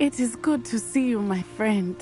It is good to see you, my friend.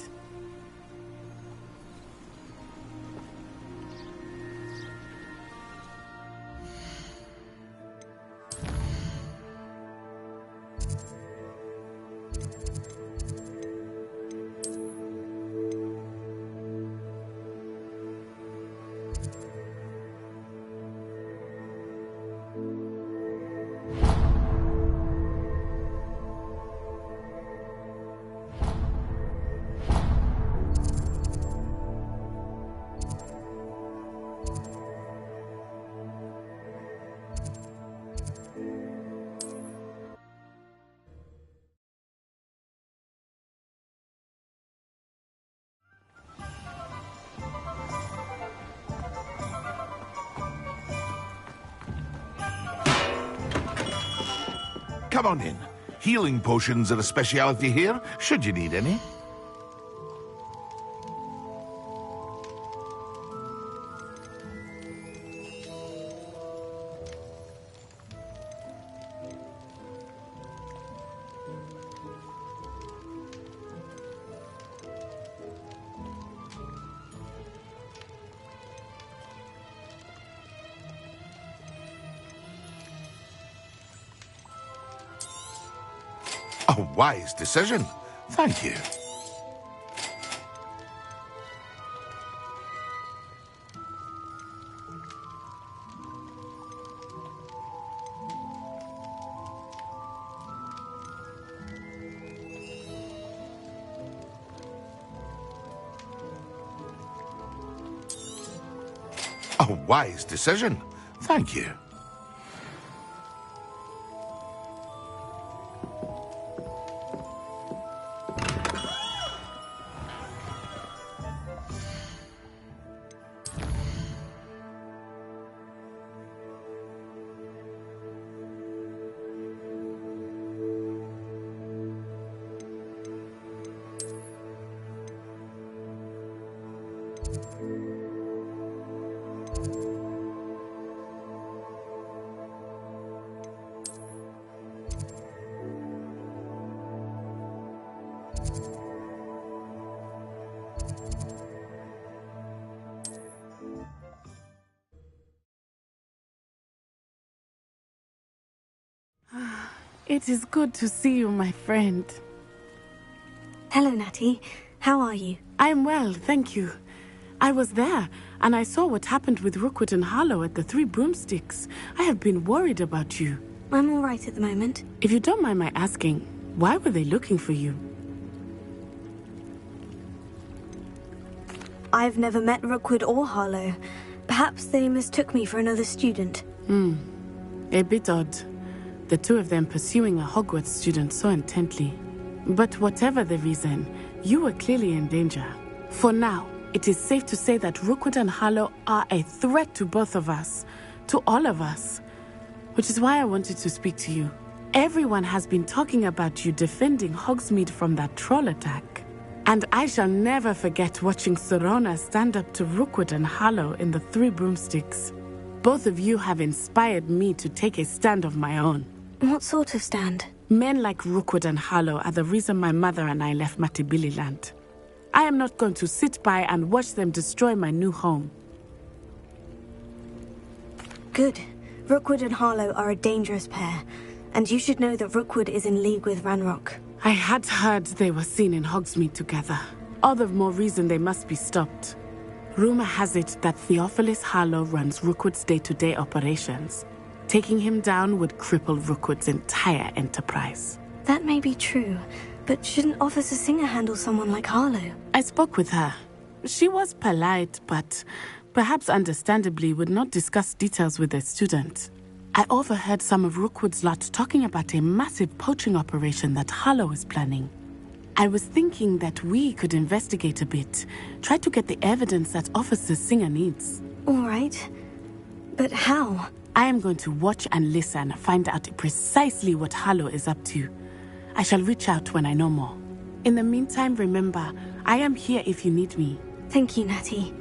Come on in. Healing potions are a speciality here, should you need any. A wise decision. Thank you. A wise decision. Thank you. It is good to see you, my friend. Hello, Natty. How are you? I am well, thank you. I was there, and I saw what happened with Rookwood and Harlow at the Three Broomsticks. I have been worried about you. I'm all right at the moment. If you don't mind my asking, why were they looking for you? I've never met Rookwood or Harlow. Perhaps they mistook me for another student. A bit odd. The two of them pursuing a Hogwarts student so intently. But whatever the reason, you were clearly in danger. For now, it is safe to say that Rookwood and Harlow are a threat to both of us. To all of us. Which is why I wanted to speak to you. Everyone has been talking about you defending Hogsmeade from that troll attack. And I shall never forget watching Sirona stand up to Rookwood and Harlow in the Three Broomsticks. Both of you have inspired me to take a stand of my own. What sort of stand? Men like Rookwood and Harlow are the reason my mother and I left Matabeleland. I am not going to sit by and watch them destroy my new home. Good. Rookwood and Harlow are a dangerous pair, and you should know that Rookwood is in league with Ranrock. I had heard they were seen in Hogsmeade together. All the more reason they must be stopped. Rumor has it that Theophilus Harlow runs Rookwood's day-to-day operations. Taking him down would cripple Rookwood's entire enterprise. That may be true, but shouldn't Officer Singer handle someone like Harlow? I spoke with her. She was polite, but perhaps understandably would not discuss details with a student. I overheard some of Rookwood's lot talking about a massive poaching operation that Harlow is planning. I was thinking that we could investigate a bit, try to get the evidence that Officer Singer needs. All right. But how? I am going to watch and listen, find out precisely what Harlow is up to. I shall reach out when I know more. In the meantime, remember, I am here if you need me. Thank you, Natty.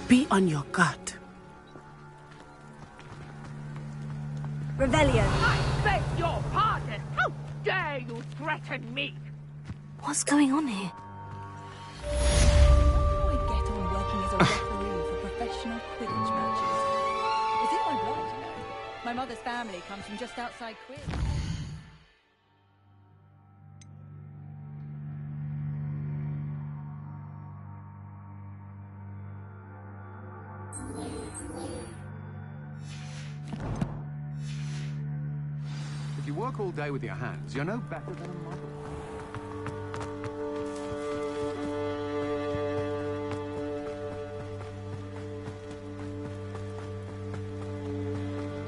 Be on your guard. Revelio. I beg your pardon. Oh, dare you threaten me? What's going on here? How do I get on working as a referee for professional Quidditch matches? It's in my blood, you know. My mother's family comes from just outside Quidditch. If you work all day with your hands, you're no better than a model.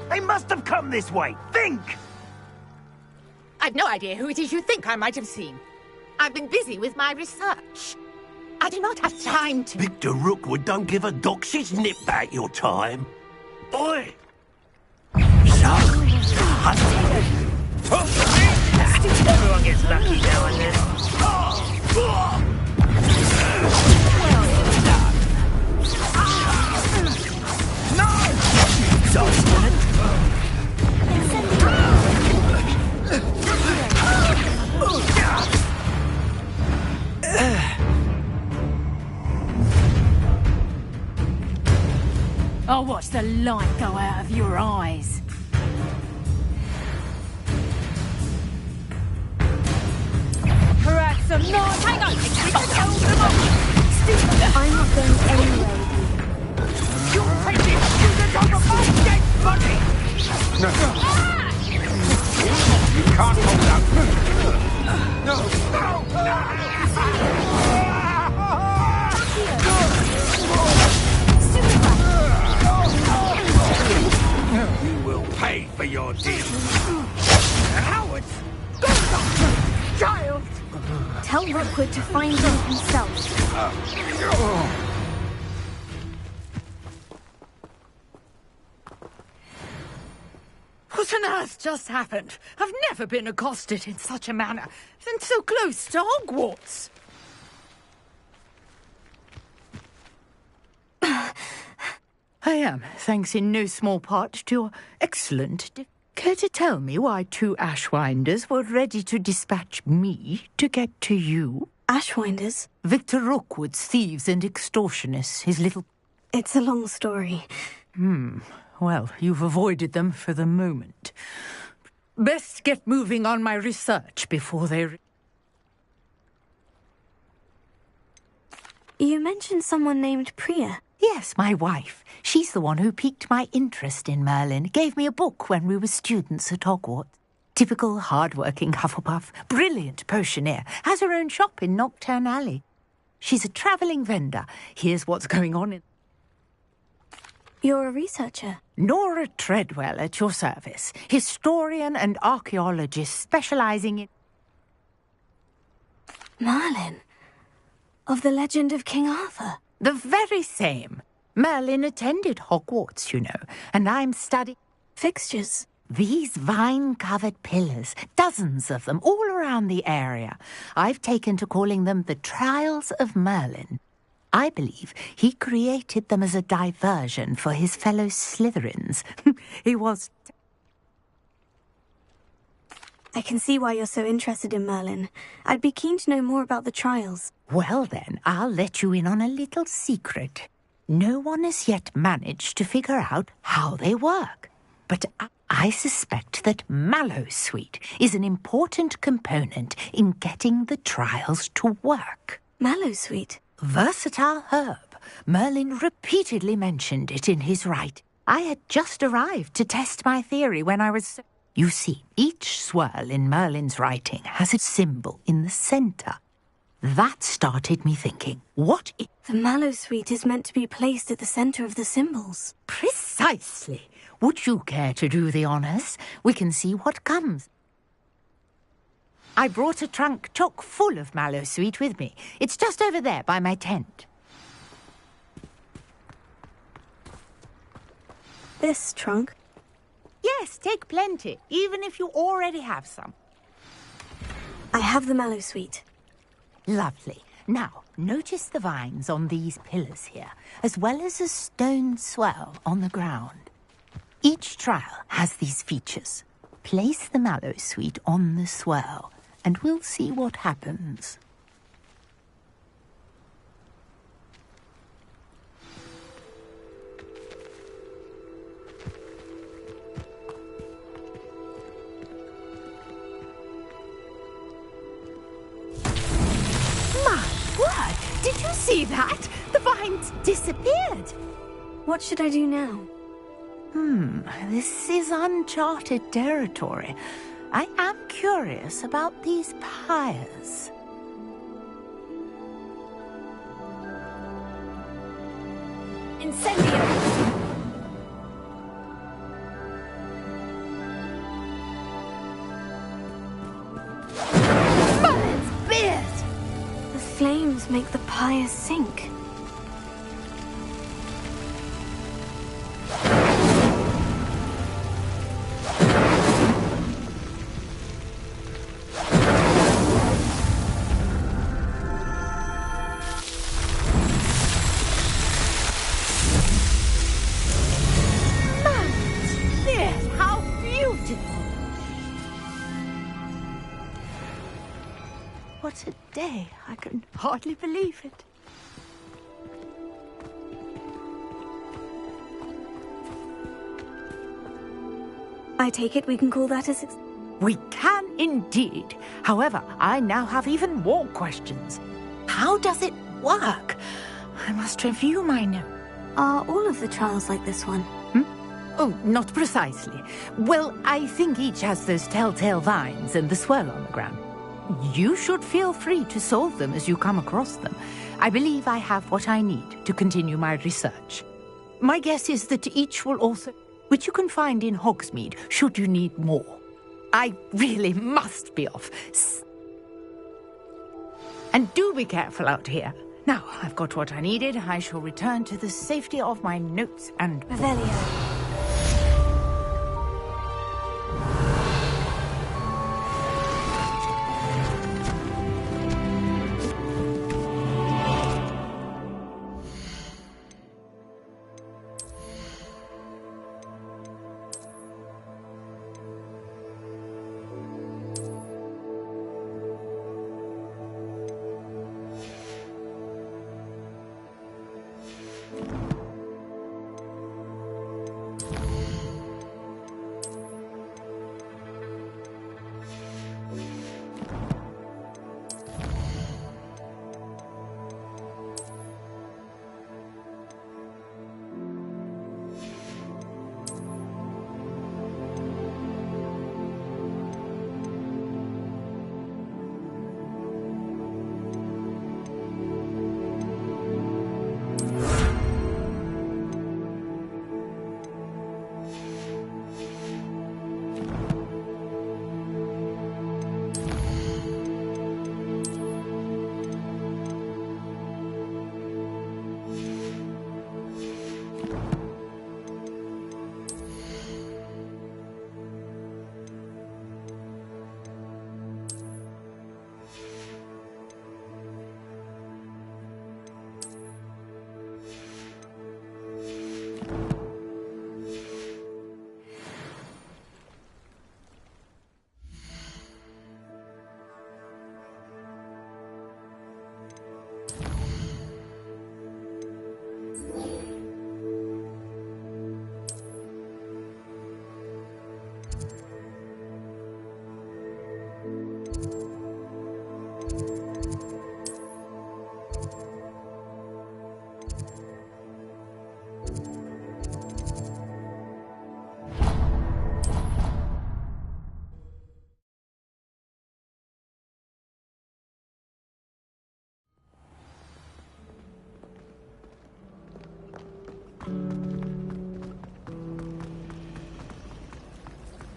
They must have come this way. Think! I've no idea who it is you think I might have seen. I've been busy with my research. I do not have time to... Victor Rookwood don't give a doxy's nip back your time. Oi! So, everyone gets lucky now and then. No! Exhausted. I'll watch the light go out of your eyes. Perhaps some nice... Hang on! I'm not going anywhere with you. You're taking students on the my dead body! No. You can't hold out. No. You will pay for your deeds. Cowards! Child! Tell Rookwood to find him himself. What on earth just happened? I've never been accosted in such a manner, and so close to Hogwarts. I am, thanks in no small part to your excellent... Care to tell me why two Ashwinders were ready to dispatch me to get to you? Ashwinders? Victor Rookwood's thieves and extortionists, his little... It's a long story. Well, you've avoided them for the moment. Best get moving on my research before they... You mentioned someone named Priya. Yes, my wife. She's the one who piqued my interest in Merlin. Gave me a book when we were students at Hogwarts. Typical hard-working Hufflepuff. Brilliant potioneer. Has her own shop in Knockturn Alley. She's a travelling vendor. Here's what's going on in... You're a researcher. Nora Treadwell at your service. Historian and archaeologist specialising in... Merlin. Of the legend of King Arthur. The very same. Merlin attended Hogwarts, you know, and I'm studying... Fixtures. These vine-covered pillars, dozens of them, all around the area. I've taken to calling them the Trials of Merlin. I believe he created them as a diversion for his fellow Slytherins. He was... I can see why you're so interested in Merlin. I'd be keen to know more about the trials. Well then, I'll let you in on a little secret. No one has yet managed to figure out how they work. But I suspect that Mallowsweet is an important component in getting the trials to work. Mallowsweet? Versatile herb. Merlin repeatedly mentioned it in his writing. I had just arrived to test my theory when I was... You see, each swirl in Merlin's writing has a symbol in the centre. That started me thinking, what if... The Mallowsweet is meant to be placed at the centre of the symbols. Precisely. Would you care to do the honours? We can see what comes. I brought a trunk chock full of Mallowsweet with me. It's just over there by my tent. This trunk? Yes, take plenty, even if you already have some. I have the Mallowsweet. Lovely. Now, notice the vines on these pillars here, as well as a stone swell on the ground. Each trial has these features. Place the mallow sweet on the swirl, and we'll see what happens. Did you see that? The vines disappeared. What should I do now? This is uncharted territory. I am curious about these pyres. Incendio! Merlin's beard! The flames make the pyre sink. What a day. I can hardly believe it. I take it we can call that a success. We can indeed. However, I now have even more questions. How does it work? I must review my notes. Are all of the trials like this one? Oh, not precisely. Well, I think each has those telltale vines and the swirl on the ground. You should feel free to solve them as you come across them. I believe I have what I need to continue my research. My guess is that each will also... which you can find in Hogsmeade, should you need more. I really must be off. And do be careful out here. Now, I've got what I needed. I shall return to the safety of my notes and... Revelio.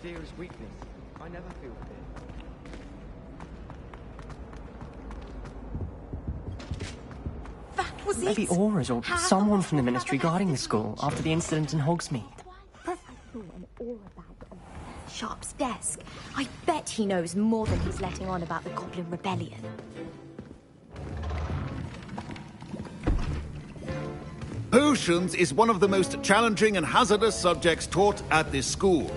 Fear is weakness. I never feel fear. That was Maybe Aurors or someone from the Ministry guarding the school after the incident in Hogsmeade. Sharp's desk. I bet he knows more than he's letting on about the Goblin Rebellion. Potions is one of the most challenging and hazardous subjects taught at this school.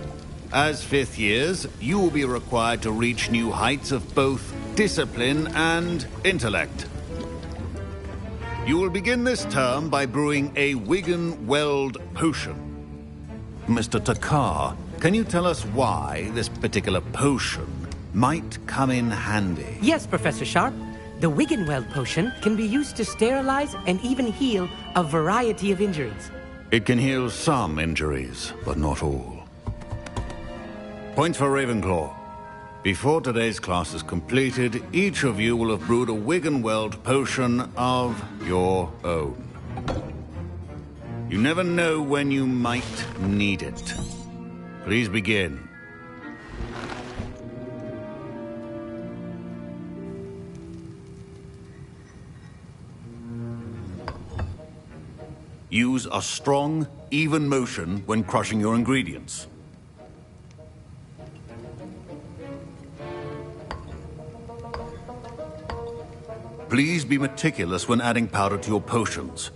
As fifth years, you will be required to reach new heights of both discipline and intellect. You will begin this term by brewing a Wigan-Weld potion. Mr. Takar, can you tell us why this particular potion might come in handy? Yes, Professor Sharp. The Wigan-Weld potion can be used to sterilize and even heal a variety of injuries. It can heal some injuries, but not all. Points for Ravenclaw. Before today's class is completed, each of you will have brewed a Wigan-Weld potion of your own. You never know when you might need it. Please begin. Use a strong, even motion when crushing your ingredients. Please be meticulous when adding powder to your potions.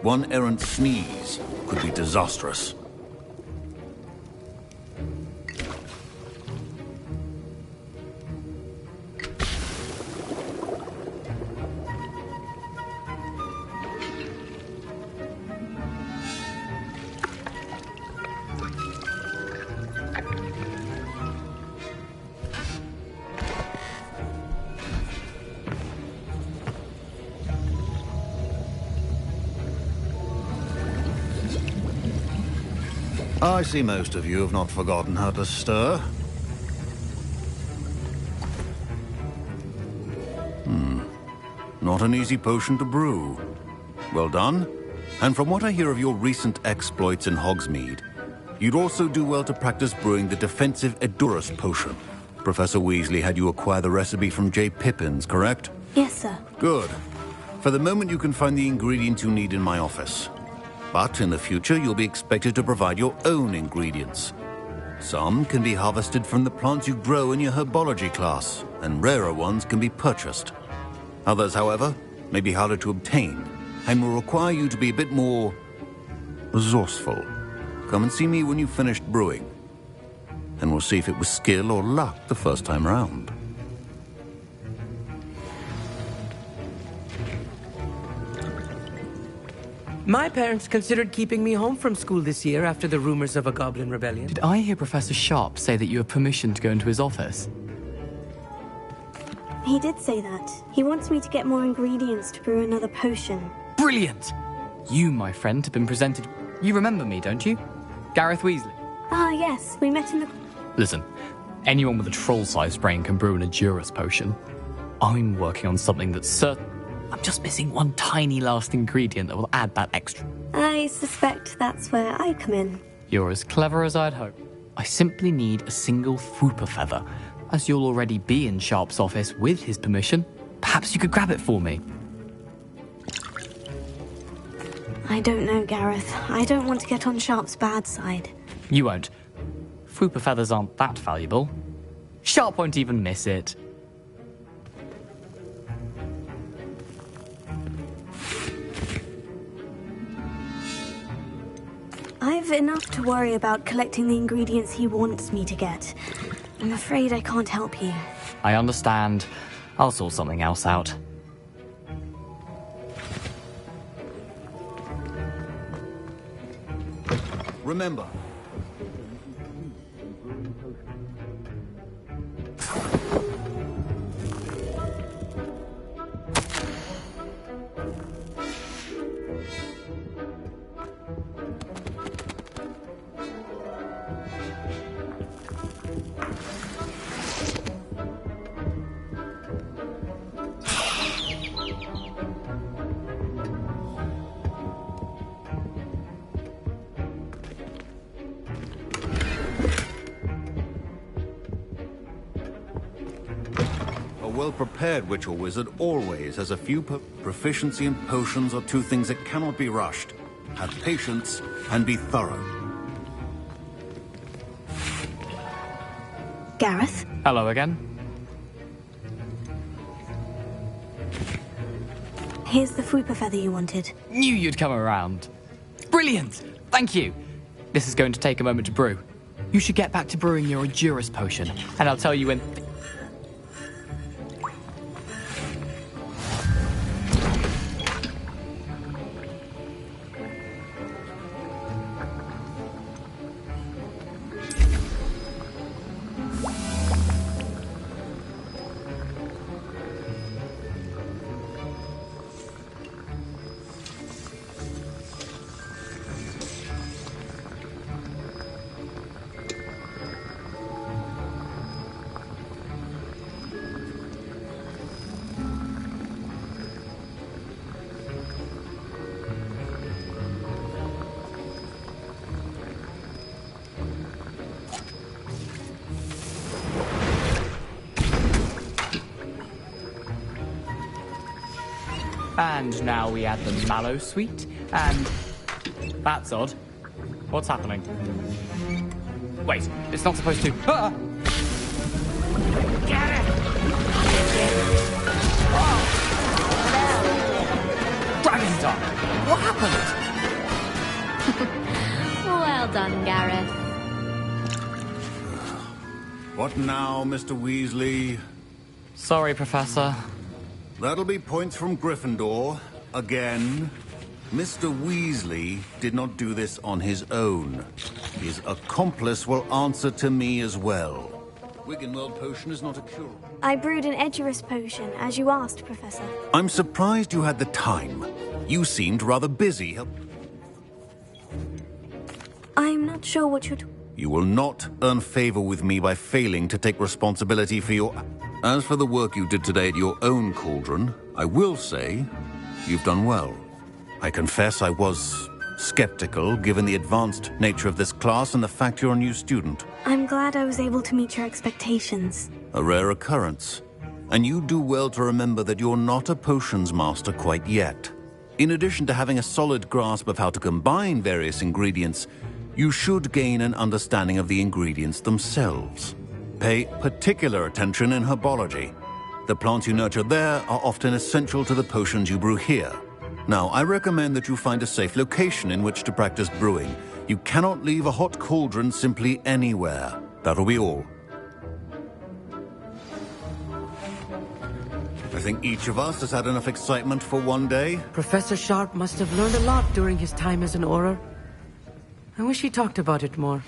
One errant sneeze could be disastrous. I see most of you have not forgotten how to stir. Not an easy potion to brew. Well done. And from what I hear of your recent exploits in Hogsmeade, you'd also do well to practice brewing the defensive Edurus potion. Professor Weasley had you acquire the recipe from J. Pippins, correct? Yes, sir. Good. For the moment, you can find the ingredients you need in my office. But in the future, you'll be expected to provide your own ingredients. Some can be harvested from the plants you grow in your herbology class, and rarer ones can be purchased. Others, however, may be harder to obtain, and will require you to be a bit more resourceful. Come and see me when you've finished brewing, and we'll see if it was skill or luck the first time round. My parents considered keeping me home from school this year after the rumors of a goblin rebellion. Did I hear Professor Sharp say that you have permission to go into his office? He did say that. He wants me to get more ingredients to brew another potion. Brilliant! You, my friend, have been presented... You remember me, don't you? Gareth Weasley. Ah, yes. We met in the... Listen, anyone with a troll-sized brain can brew an Edurus potion. I'm working on something that's certain... I'm just missing one tiny last ingredient that will add that extra. I suspect that's where I come in. You're as clever as I'd hope. I simply need a single Fwooper feather. As you'll already be in Sharp's office with his permission, perhaps you could grab it for me. I don't know, Gareth. I don't want to get on Sharp's bad side. You won't. Fwooper feathers aren't that valuable. Sharp won't even miss it. I've enough to worry about collecting the ingredients he wants me to get. I'm afraid I can't help you. I understand. I'll sort something else out. Remember, well-prepared witch or wizard always has a few proficiency in potions are two things that cannot be rushed. Have patience and be thorough. Gareth? Hello again. Here's the Fwooper feather you wanted. Knew you'd come around. Brilliant! Thank you. This is going to take a moment to brew. You should get back to brewing your Edurus potion, and I'll tell you when... And now we add the mallow sweet, and... That's odd. What's happening? Wait, it's not supposed to... Ah! Get it! Oh! Dragon Dog! What happened? Well done, Gareth. What now, Mr. Weasley? Sorry, Professor. That'll be points from Gryffindor. Again. Mr. Weasley did not do this on his own. His accomplice will answer to me as well. Wiggenweld potion is not a cure. I brewed an Edurus potion, as you asked, Professor. I'm surprised you had the time. You seemed rather busy. I'm not sure what you're... You will not earn favor with me by failing to take responsibility for your... As for the work you did today at your own cauldron, I will say you've done well. I confess I was skeptical, given the advanced nature of this class and the fact you're a new student. I'm glad I was able to meet your expectations. A rare occurrence. And you do well to remember that you're not a potions master quite yet. In addition to having a solid grasp of how to combine various ingredients, you should gain an understanding of the ingredients themselves. Pay particular attention in herbology. The plants you nurture there are often essential to the potions you brew here. Now, I recommend that you find a safe location in which to practice brewing. You cannot leave a hot cauldron simply anywhere. That'll be all. I think each of us has had enough excitement for one day. Professor Sharp must have learned a lot during his time as an Auror. I wish he talked about it more.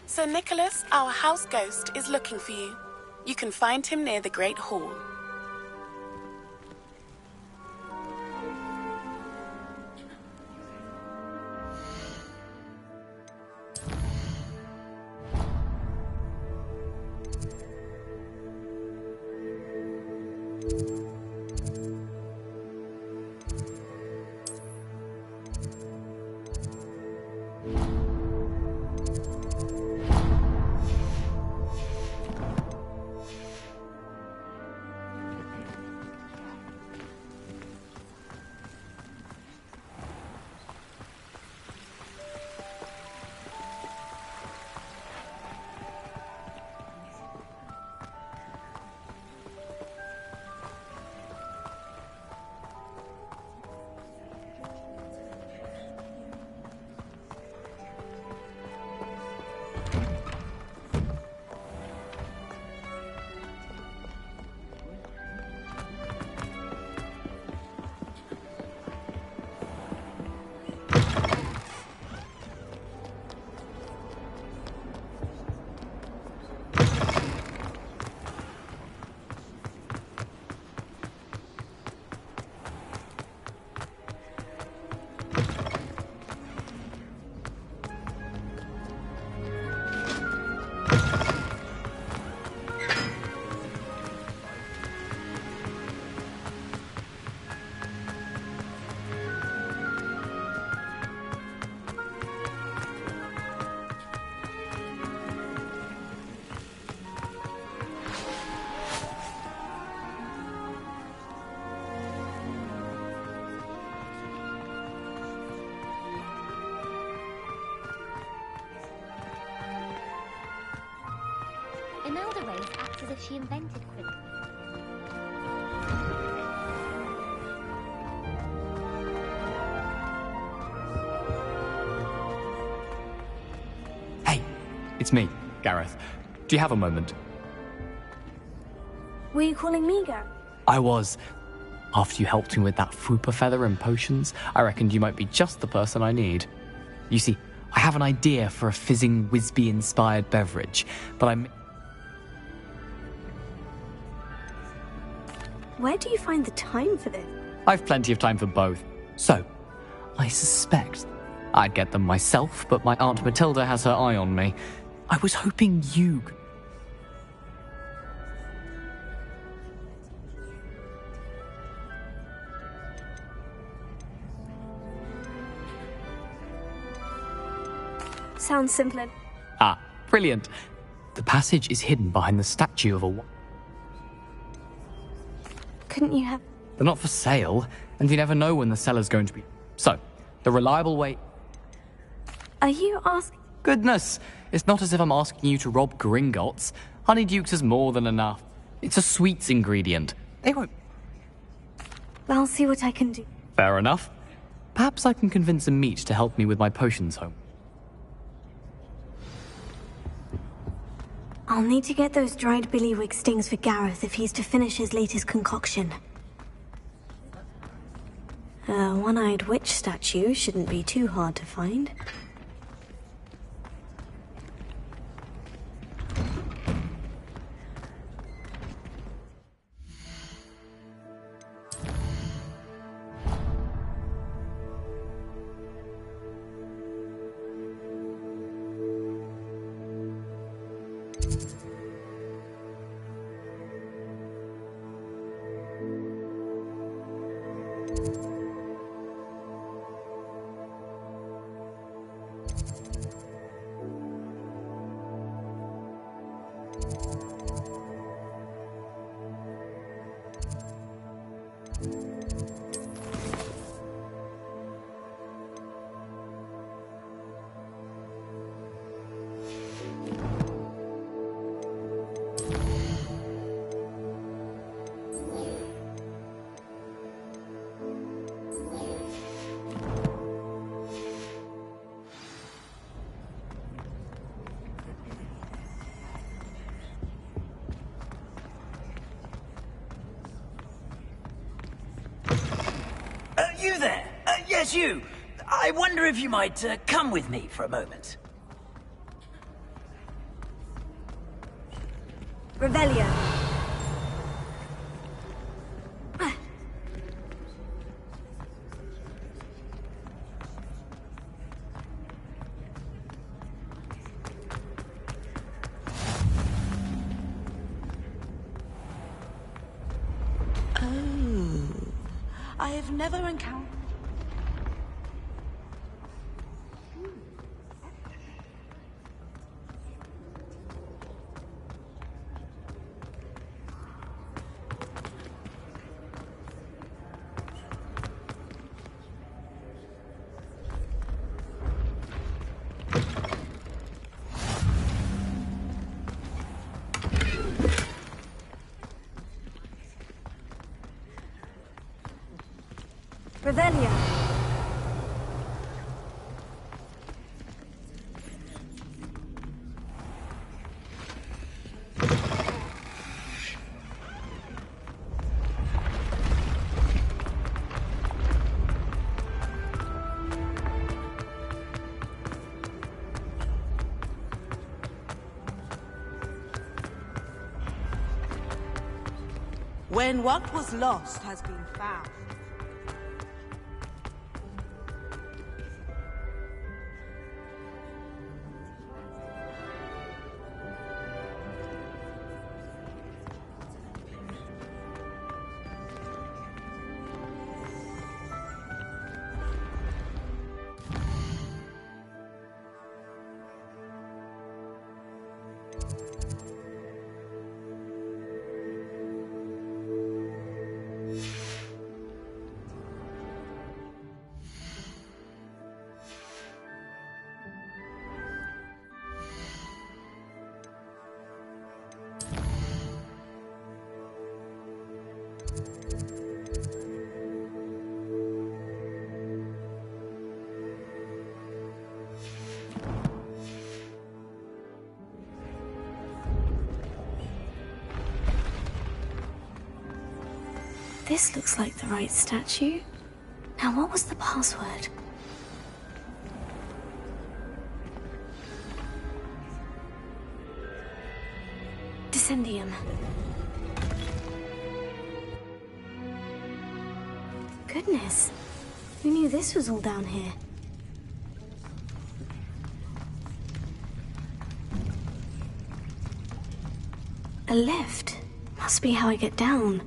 Sir Nicholas, our house ghost, is looking for you. You can find him near the Great Hall. Imelda Reyes acts as if she invented Quidditch. Hey, it's me, Gareth. Do you have a moment? Were you calling me, Gareth? I was. After you helped me with that Fupa feather and potions, I reckoned you might be just the person I need. You see, I have an idea for a fizzing Whizbee-inspired beverage, but Where do you find the time for this? I've plenty of time for both. So, I suspect I'd get them myself, but my Aunt Matilda has her eye on me. I was hoping you could... Sounds simpler. Ah, brilliant. The passage is hidden behind the statue of a... Couldn't you have... They're not for sale, and you never know when the seller's going to be... So, the reliable way... Are you asking... Goodness, it's not as if I'm asking you to rob Gringotts. Honeydukes is more than enough. It's a sweets ingredient. They won't... I'll see what I can do. Fair enough. Perhaps I can convince a meat to help me with my potions home. I'll need to get those dried billywig stings for Gareth if he's to finish his latest concoction. A one-eyed witch statue shouldn't be too hard to find. You there? Yes, you. I wonder if you might come with me for a moment. Revelio. I have never encountered... Revelio. When what was lost has been found. This looks like the right statue. Now, what was the password? Descendium. Goodness. Who knew this was all down here? A lift. Must be how I get down.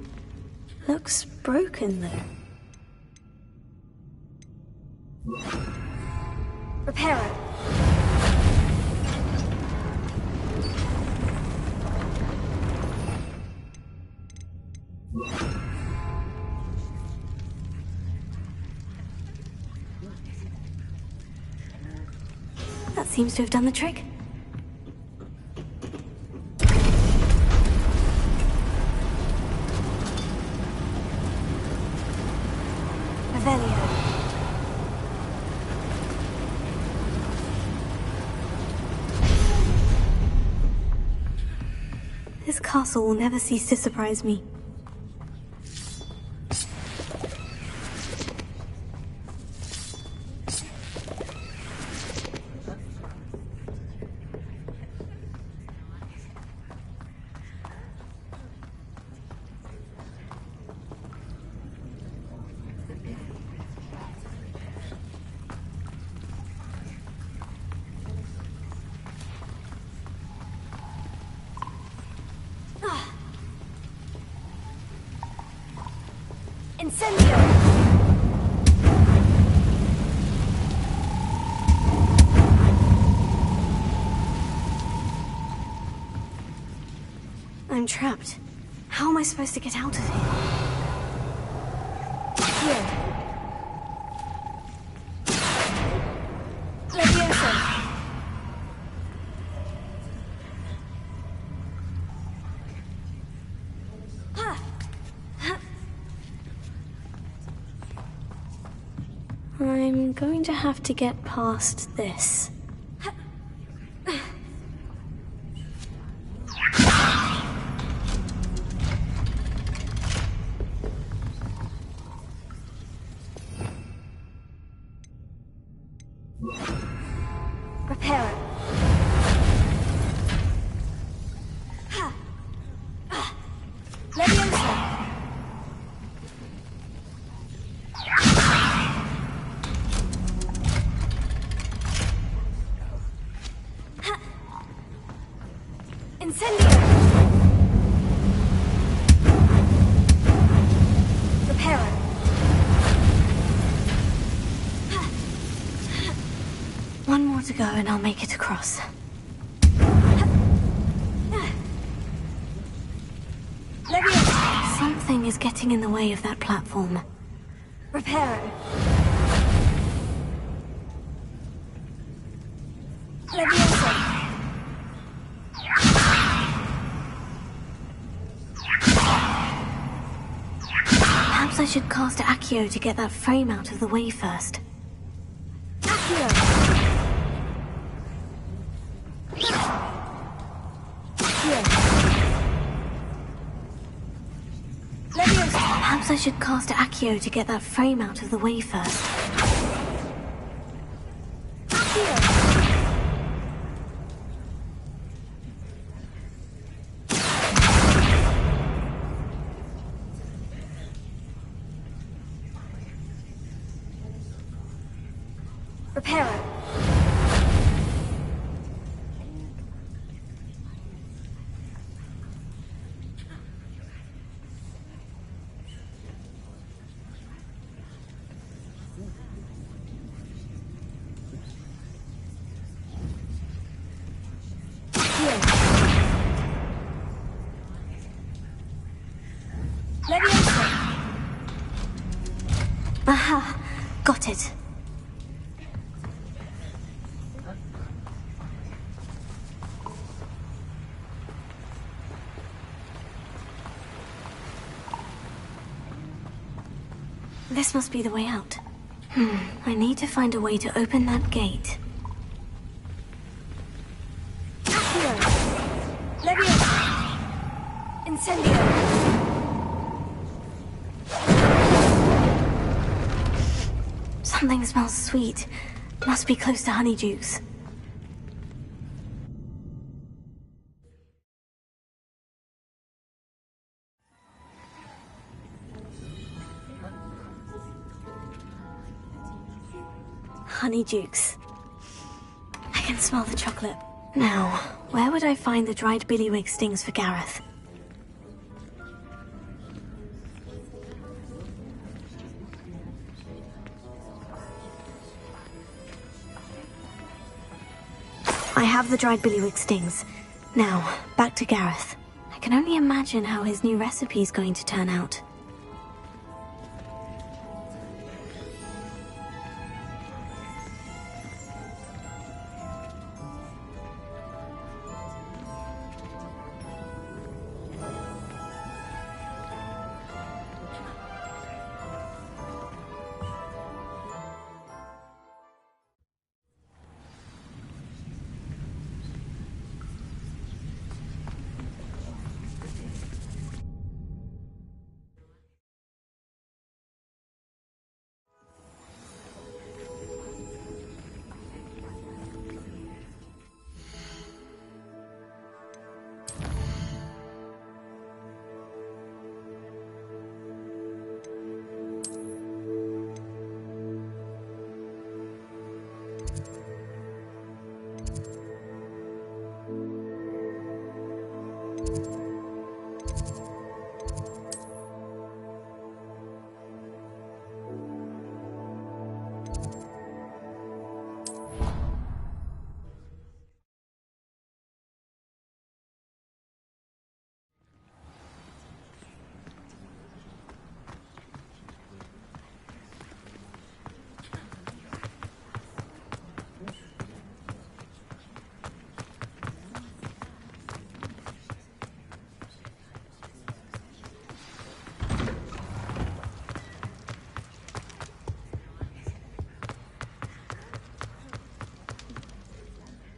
Looks broken, though. Repair it. That seems to have done the trick. Revelio. This castle will never cease to surprise me. Incendio! I'm trapped. How am I supposed to get out of here? Here. Leviosa! I'm going to have to get past this. Repair it. Leviosa! Incendio! Repair it. One more to go and I'll make it across. Leviosa! Something is getting in the way of that platform. Repair it. Leviosa! Perhaps I should cast Accio to get that frame out of the way first. Accio! Here. Leviosa! Perhaps I should cast Accio to get that frame out of the way first. Accio! Repair it. Here. Leviosa. Aha, got it. This must be the way out. I need to find a way to open that gate. Accio! Leviosa! Incendio! Something smells sweet. Must be close to Honeydukes. Honeydukes. I can smell the chocolate. Now, where would I find the dried billywig stings for Gareth? I have the dried billywig stings. Now, back to Gareth. I can only imagine how his new recipe's going to turn out.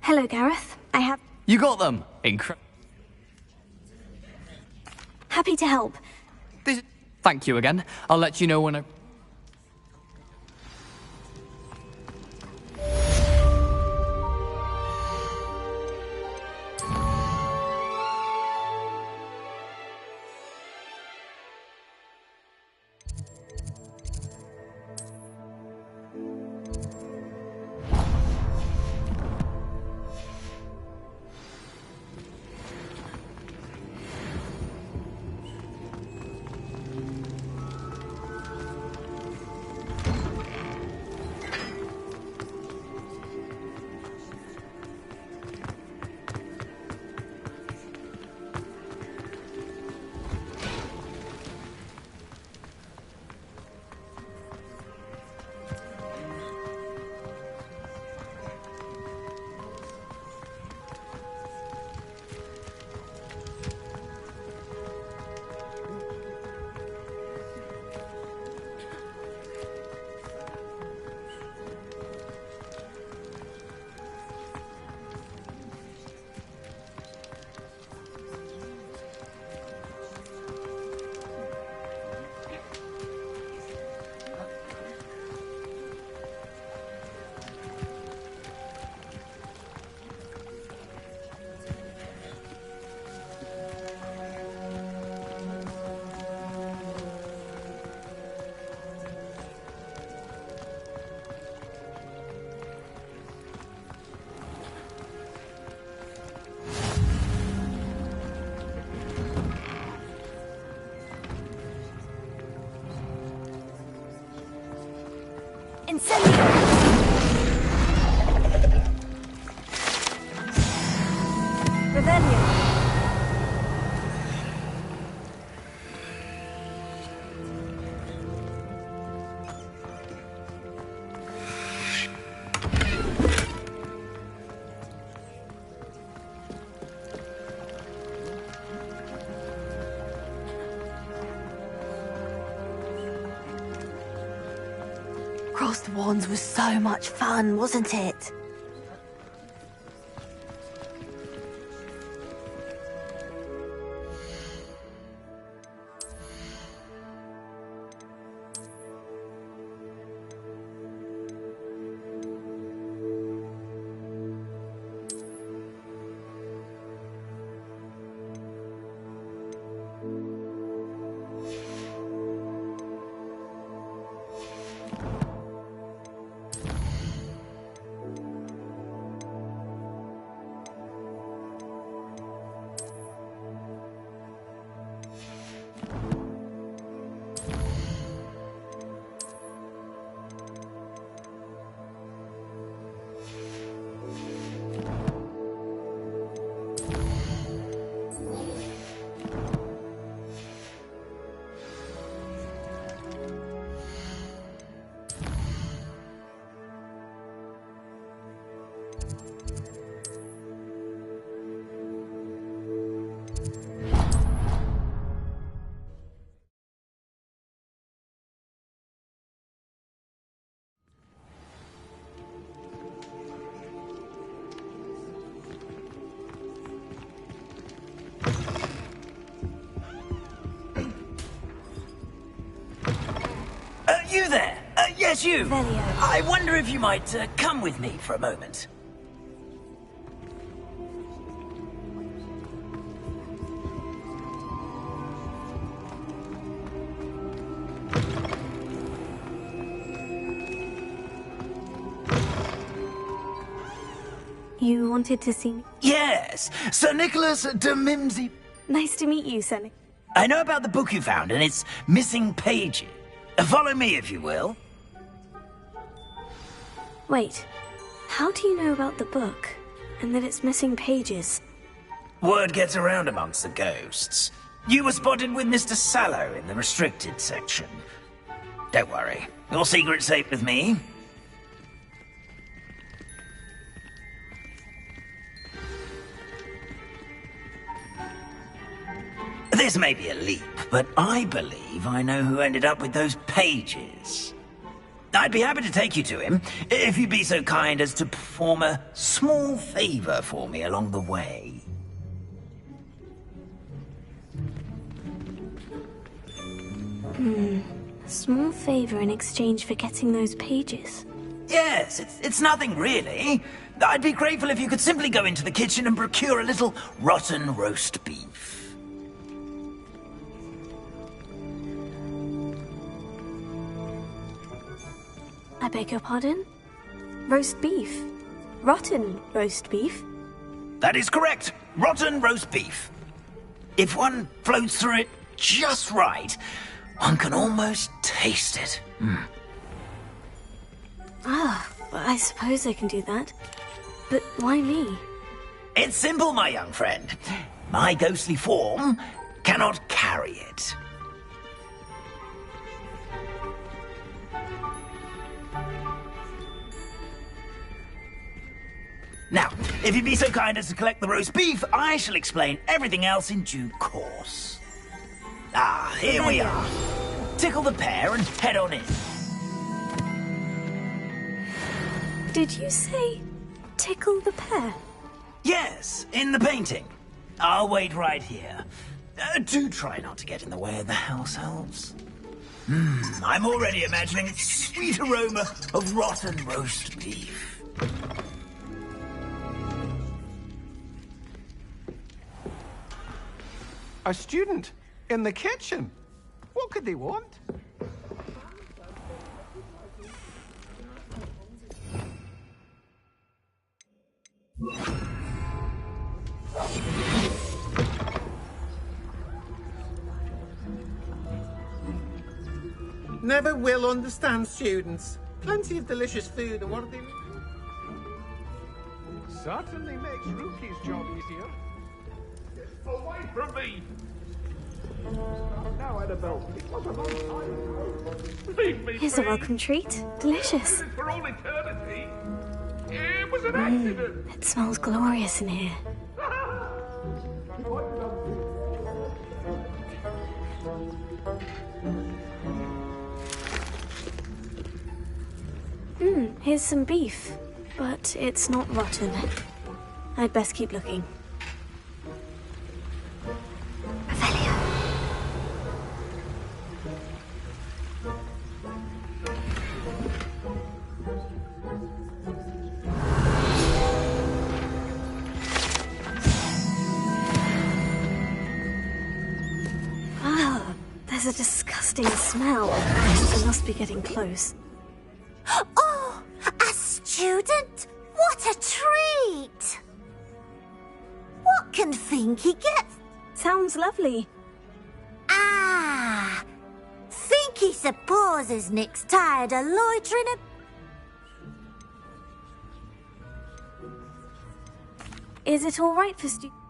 Hello, Gareth. I have... You got them! Happy to help. Thank you again. I'll let you know when I... Crossed Wands was so much fun, wasn't it? there! Yes, you! I wonder if you might come with me for a moment. You wanted to see me? Yes, Sir Nicholas de Mimsy. Nice to meet you, Sir Nick. I know about the book you found and its missing pages. Follow me, if you will. Wait, how do you know about the book and that it's missing pages? Word gets around amongst the ghosts. You were spotted with Mr. Sallow in the restricted section. Don't worry, your secret's safe with me. This may be a leap, but I believe I know who ended up with those pages. I'd be happy to take you to him, if you'd be so kind as to perform a small favor for me along the way. Small favor in exchange for getting those pages. Yes, it's nothing really. I'd be grateful if you could simply go into the kitchen and procure a little rotten roast beef. I beg your pardon? Roast beef? Rotten roast beef? That is correct. Rotten roast beef. If one floats through it just right, one can almost taste it. I suppose I can do that. But why me? It's simple, my young friend. My ghostly form cannot carry it. Now, if you'd be so kind as to collect the roast beef, I shall explain everything else in due course. Ah, here we are. Tickle the pear and head on in. Did you say tickle the pear? Yes, in the painting. I'll wait right here. Do try not to get in the way of the house elves. I'm already imagining the sweet aroma of rotten roast beef. A student in the kitchen. What could they want? Never will understand students. Plenty of delicious food, and what are they? Certainly makes Rookie's job easier. Away from me! Now, Annabelle, it was a long time ago. Leave me, Here's a welcome treat. Delicious. For all eternity. It was an accident. It smells glorious in here. Here's some beef, but it's not rotten. I'd best keep looking. Ah, there's a disgusting smell. I must be getting close. Oh, a student? What a treat! What can Finky get? Sounds lovely. Ah, Finky supposes Nick's tired of loitering a... Is it all right for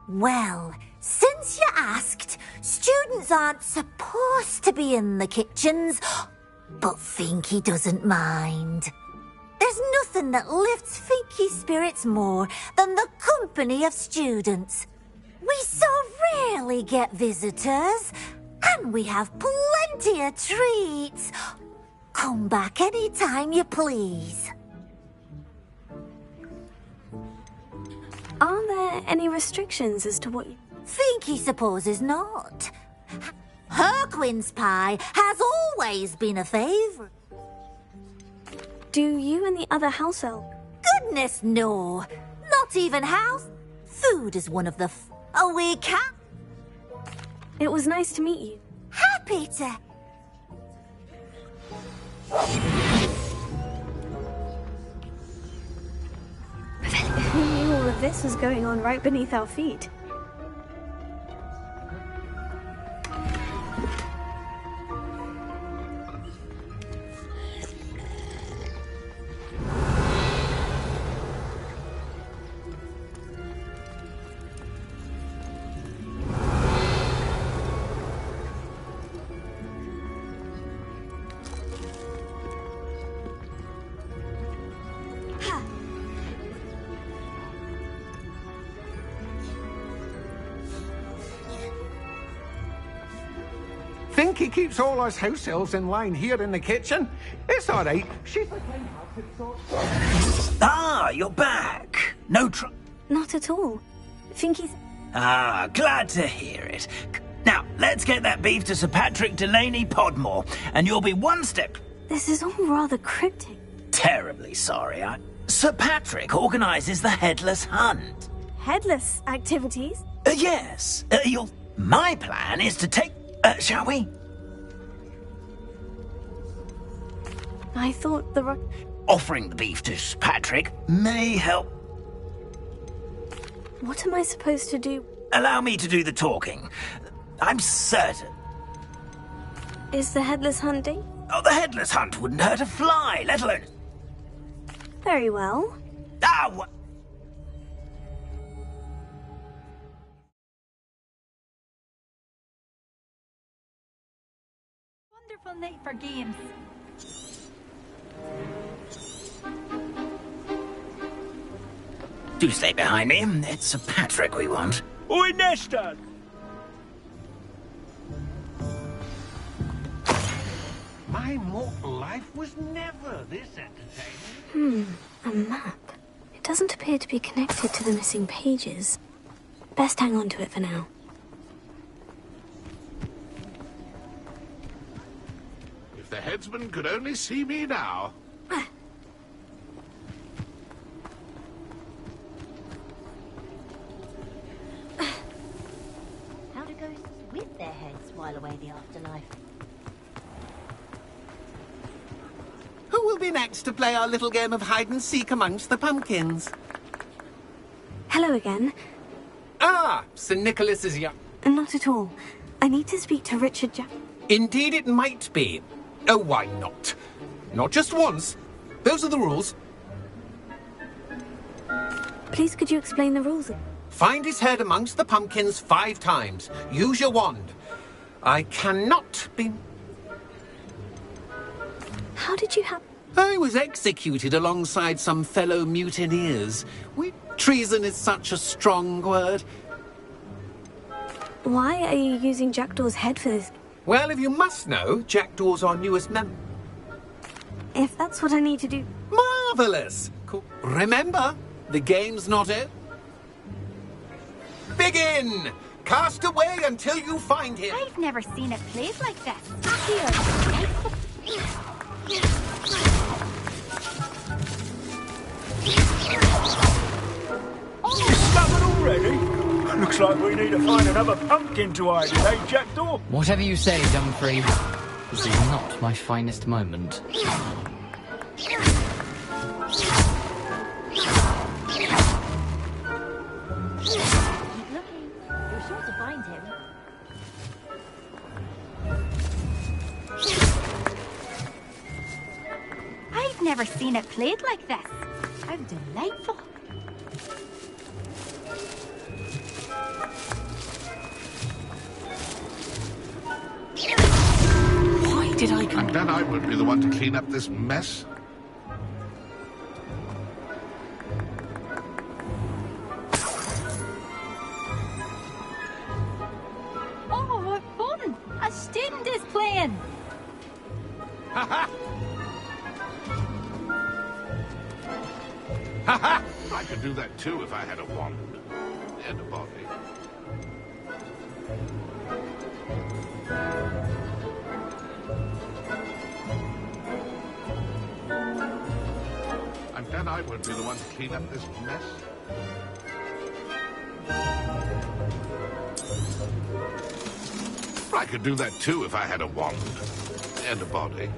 Well, since you asked, students aren't supposed to be in the kitchens, but Finky doesn't mind. There's nothing that lifts Finky's spirits more than the company of students. We so rarely get visitors, and we have plenty of treats. Come back any time you please. Are there any restrictions as to what you... Finky supposes not. Herquin's pie has always been a favourite. Do you and the other house elf? Goodness, no. Not even house. Food is one of the we can. It was nice to meet you. Happy to. Who knew all of this was going on right beneath our feet? Think he keeps all us house elves in line here in the kitchen? It's all right. She's the kind-hearted sort. Ah, you're back. No trouble. Not at all. Finky's... Ah, glad to hear it. Now, let's get that beef to Sir Patrick Delaney Podmore, and you'll be one step... This is all rather cryptic. Terribly sorry. Sir Patrick organises the Headless Hunt. Headless activities? Yes. My plan is to take... shall we? I thought the... Offering the beef to Sir Patrick may help. What am I supposed to do? Allow me to do the talking. I'm certain. Is the Headless hunting? Oh, the Headless Hunt wouldn't hurt a fly, let alone... Very well. Ah, what? Wonderful night for games. Do stay behind me. It's Sir Patrick we want. Oi, Nesta! My mortal life was never this entertaining. A map. It doesn't appear to be connected to the missing pages. Best hang on to it for now. If the headsman could only see me now. How do ghosts with their heads while away the afterlife? Who will be next to play our little game of hide-and-seek amongst the pumpkins? Hello again. Ah, Sir Nicholas is young. Not at all. I need to speak to Richard Jack. Indeed it might be. Oh, why not? Not just once. Those are the rules. Please could you explain the rules? Find his head amongst the pumpkins 5 times. Use your wand. I cannot be... How did you have... I was executed alongside some fellow mutineers. Treason is such a strong word. Why are you using Jackdaw's head for this? Well, if you must know, Jackdaw's our newest member. If that's what I need to do... Marvellous! Cool. Remember, the game's not it. Begin! Cast away until you find him. I've never seen it played like this. You stubborn already? Looks like we need to find another pumpkin to hide in, eh, Jackdaw? Whatever you say, Dumfrey. This is not my finest moment. You're sure to find him. I've never seen it played like this. How delightful. Why did I come? And then I won't be the one to clean up this mess. Oh, what fun! A student is playing. Ha ha! Ha ha! I could do that too if I had a wand and a body. I won't be the one to clean up this mess. I could do that too if I had a wand and a body.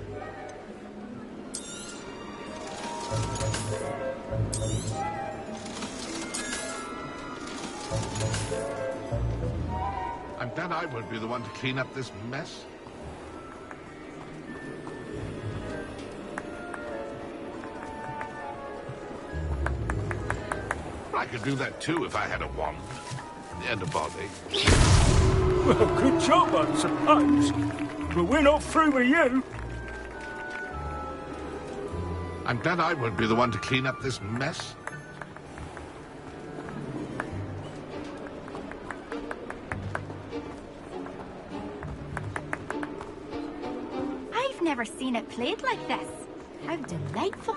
I'm glad I won't be the one to clean up this mess. I could do that too if I had a wand and a body. Well, good job, I suppose. But we're not through with you. I'm glad I won't be the one to clean up this mess. I've never seen it played like this. How delightful.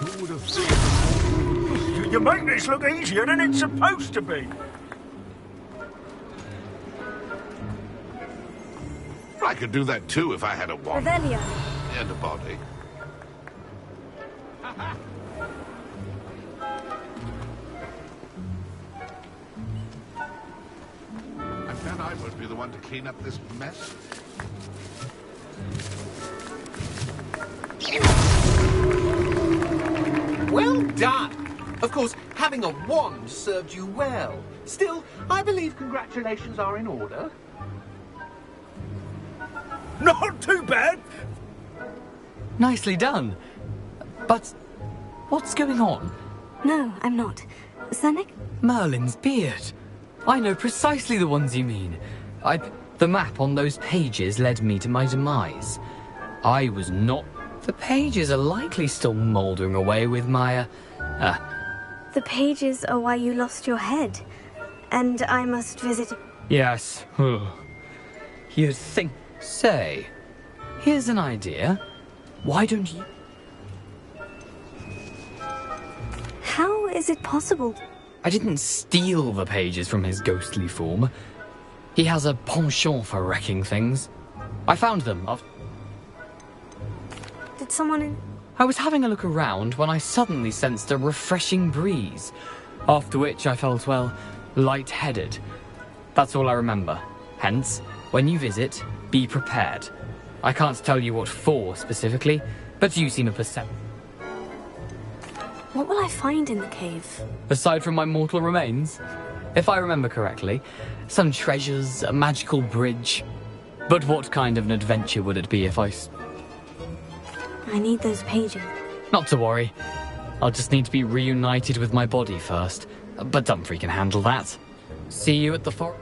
Who would have thought? You make this look easier than it's supposed to be. I could do that too if I had a wand Revelio. and a body. I'm glad I won't be the one to clean up this mess. Well done! Of course, having a wand served you well. Still, I believe congratulations are in order. Not too bad. Nicely done. But what's going on? No, I'm not. Sonic? Merlin's beard. I know precisely the ones you mean. The map on those pages led me to my demise. I was not... The pages are likely still mouldering away with my, The pages are why you lost your head. And I must visit... Yes. You'd think... Say, here's an idea. Why don't you... How is it possible? I didn't steal the pages from his ghostly form. He has a penchant for wrecking things. I found them. Did someone in... I was having a look around when I suddenly sensed a refreshing breeze, after which I felt, well, lightheaded. That's all I remember. Hence, when you visit, be prepared. I can't tell you what for specifically, but you seem a perception. What will I find in the cave? Aside from my mortal remains, if I remember correctly, some treasures, a magical bridge. But what kind of an adventure would it be if I need those pages. Not to worry. I'll just need to be reunited with my body first. But Dumfries can handle that. See you at the forest.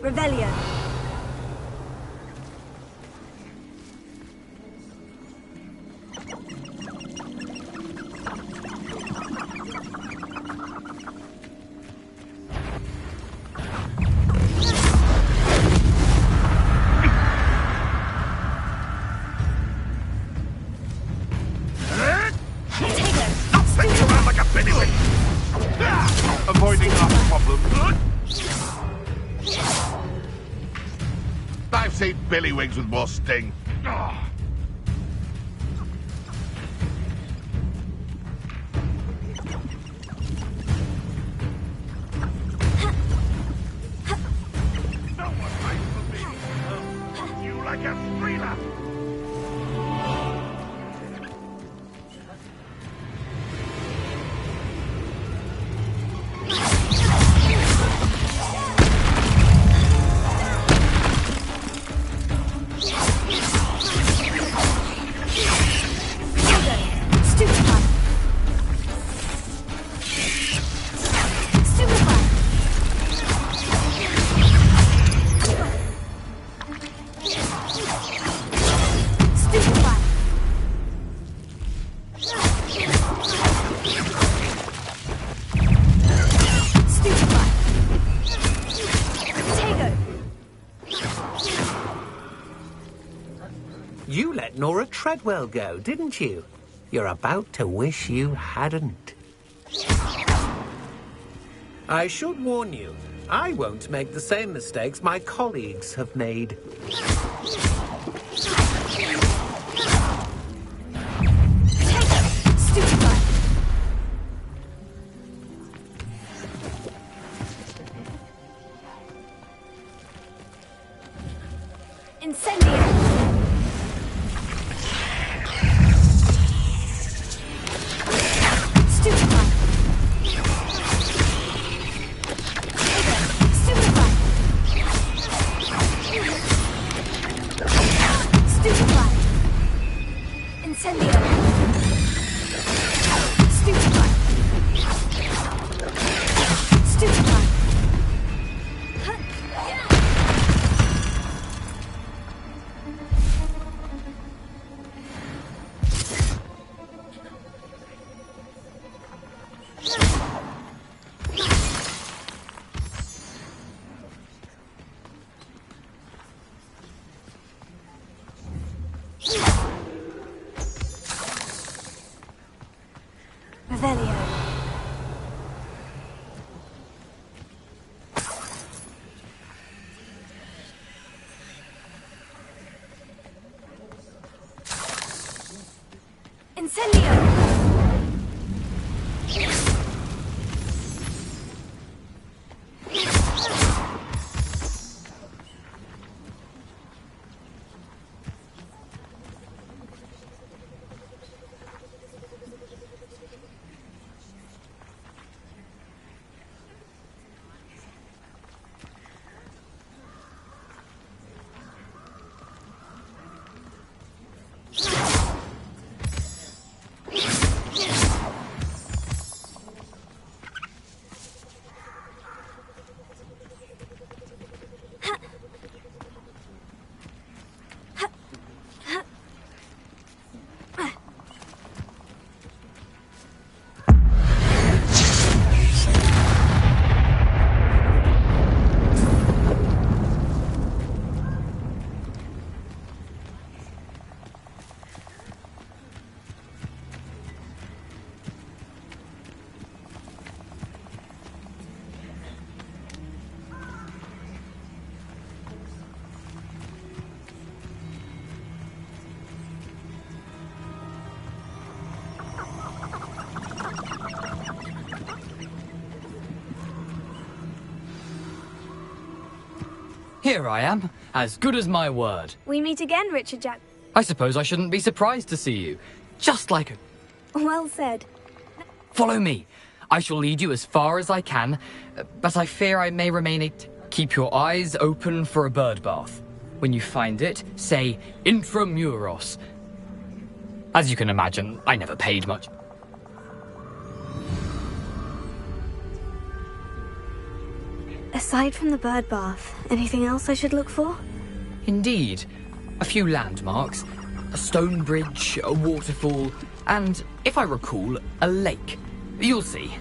Revelio. Avoiding our problem. I've seen Billywigs with more sting. No one fights for me. You like a thriller. You let Nora Treadwell go, didn't you? You're about to wish you hadn't. I should warn you, I won't make the same mistakes my colleagues have made. Here I am, as good as my word. We meet again, Richard Jack. I suppose I shouldn't be surprised to see you. Just like a... Well said. Follow me. I shall lead you as far as I can, but I fear I may remain Keep your eyes open for a bird bath. When you find it, say Intramuros. As you can imagine, I never paid much. Aside from the bird bath, anything else I should look for? Indeed. A few landmarks, a stone bridge, a waterfall, and, if I recall, a lake. You'll see.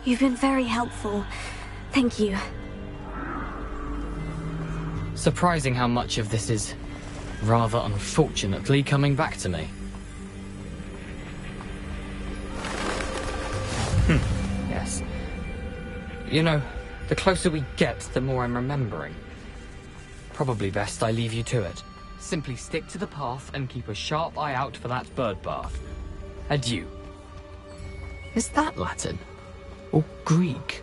You've been very helpful. Thank you. Surprising how much of this is, rather unfortunately, coming back to me. Yes. You know, the closer we get, the more I'm remembering. Probably best I leave you to it. Simply stick to the path and keep a sharp eye out for that bird bath. Adieu. Is that Latin? Or Greek?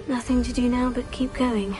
Nothing to do now but keep going.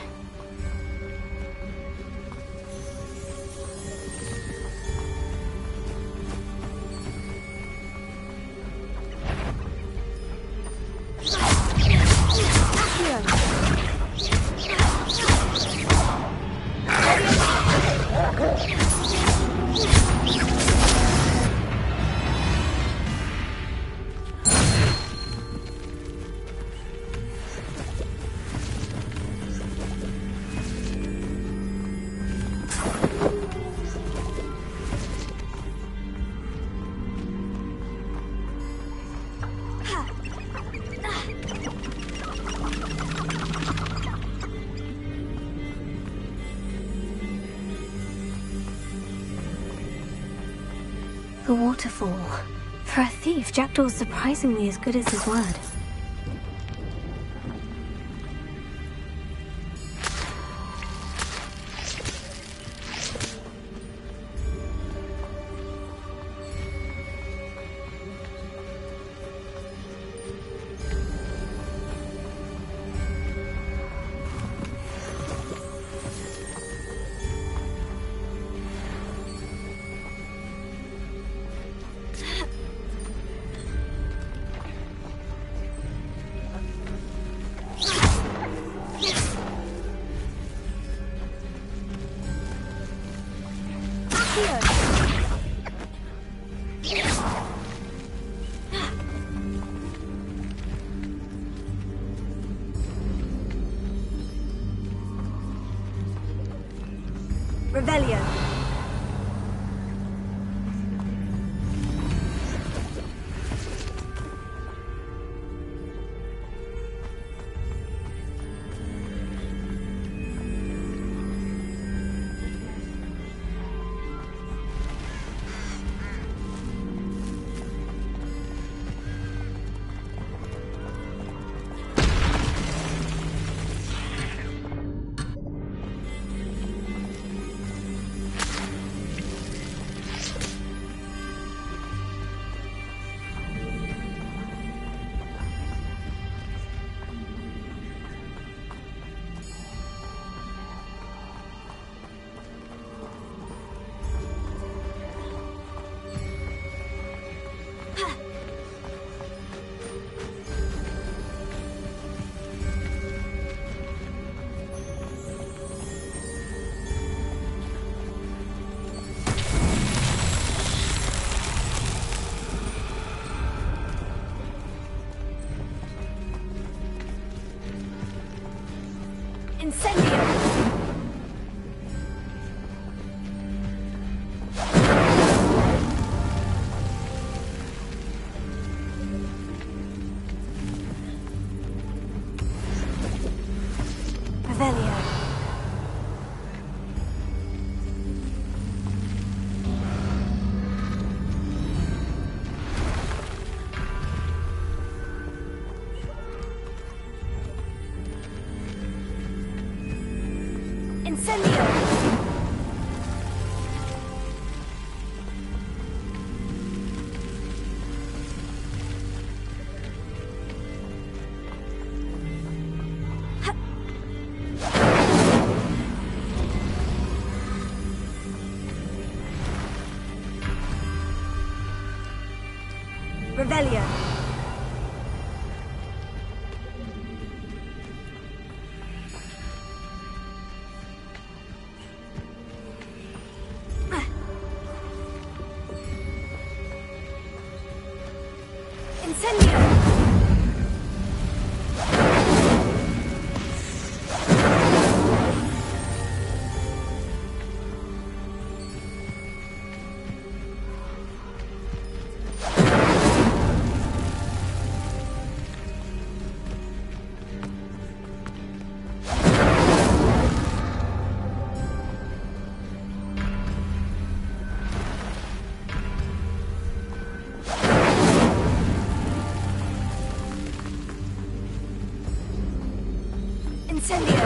The waterfall. For a thief, Jackdaw's surprisingly as good as his word. Revelio. Incendio! Revelio. Incendio! Revelio. Incendio. Incendio!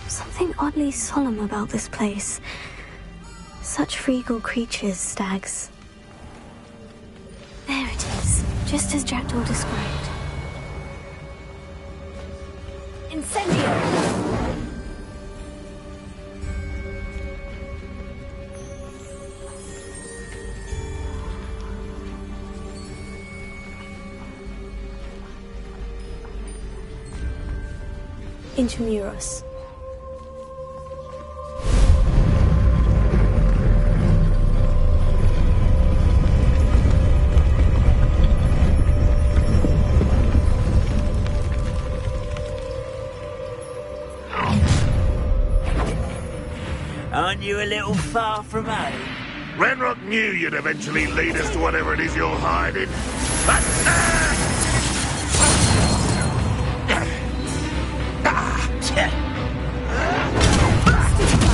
Something oddly solemn about this place. Such regal creatures, stags. There it is, just as Jackdaw described. Incendio! Intramuros. Aren't you a little far from home? Ranrock knew you'd eventually lead us to whatever it is you're hiding.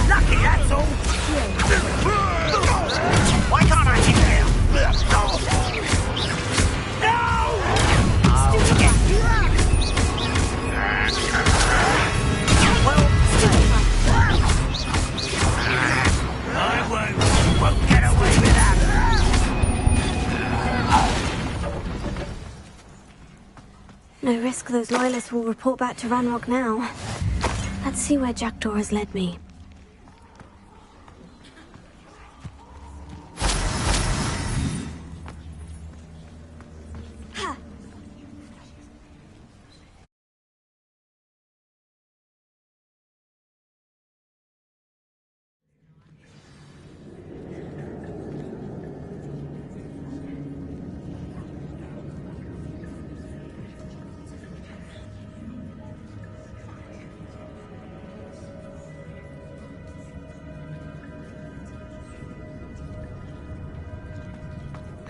Lucky, that's all. Why can't I get there? I won't get away with that. No risk those loyalists will report back to Ranrock now. Let's see where Jackdaw has led me.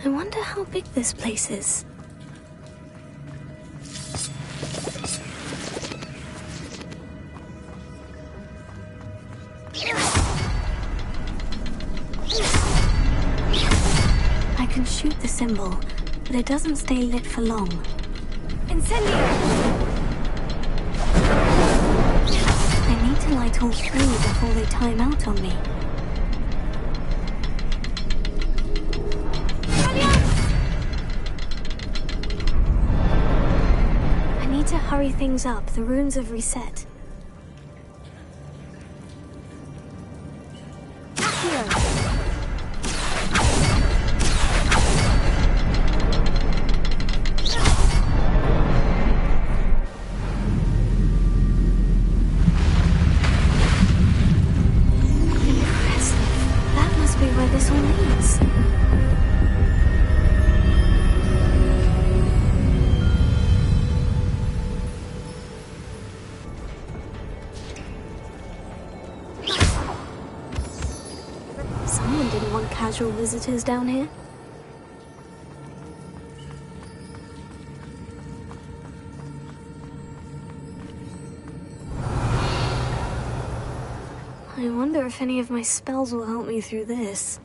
I wonder how big this place is. I can shoot the symbol, but it doesn't stay lit for long. Incendio! I need to light all three before they time out on me. hurry things up. The runes have reset. Casual visitors down here? I wonder if any of my spells will help me through this.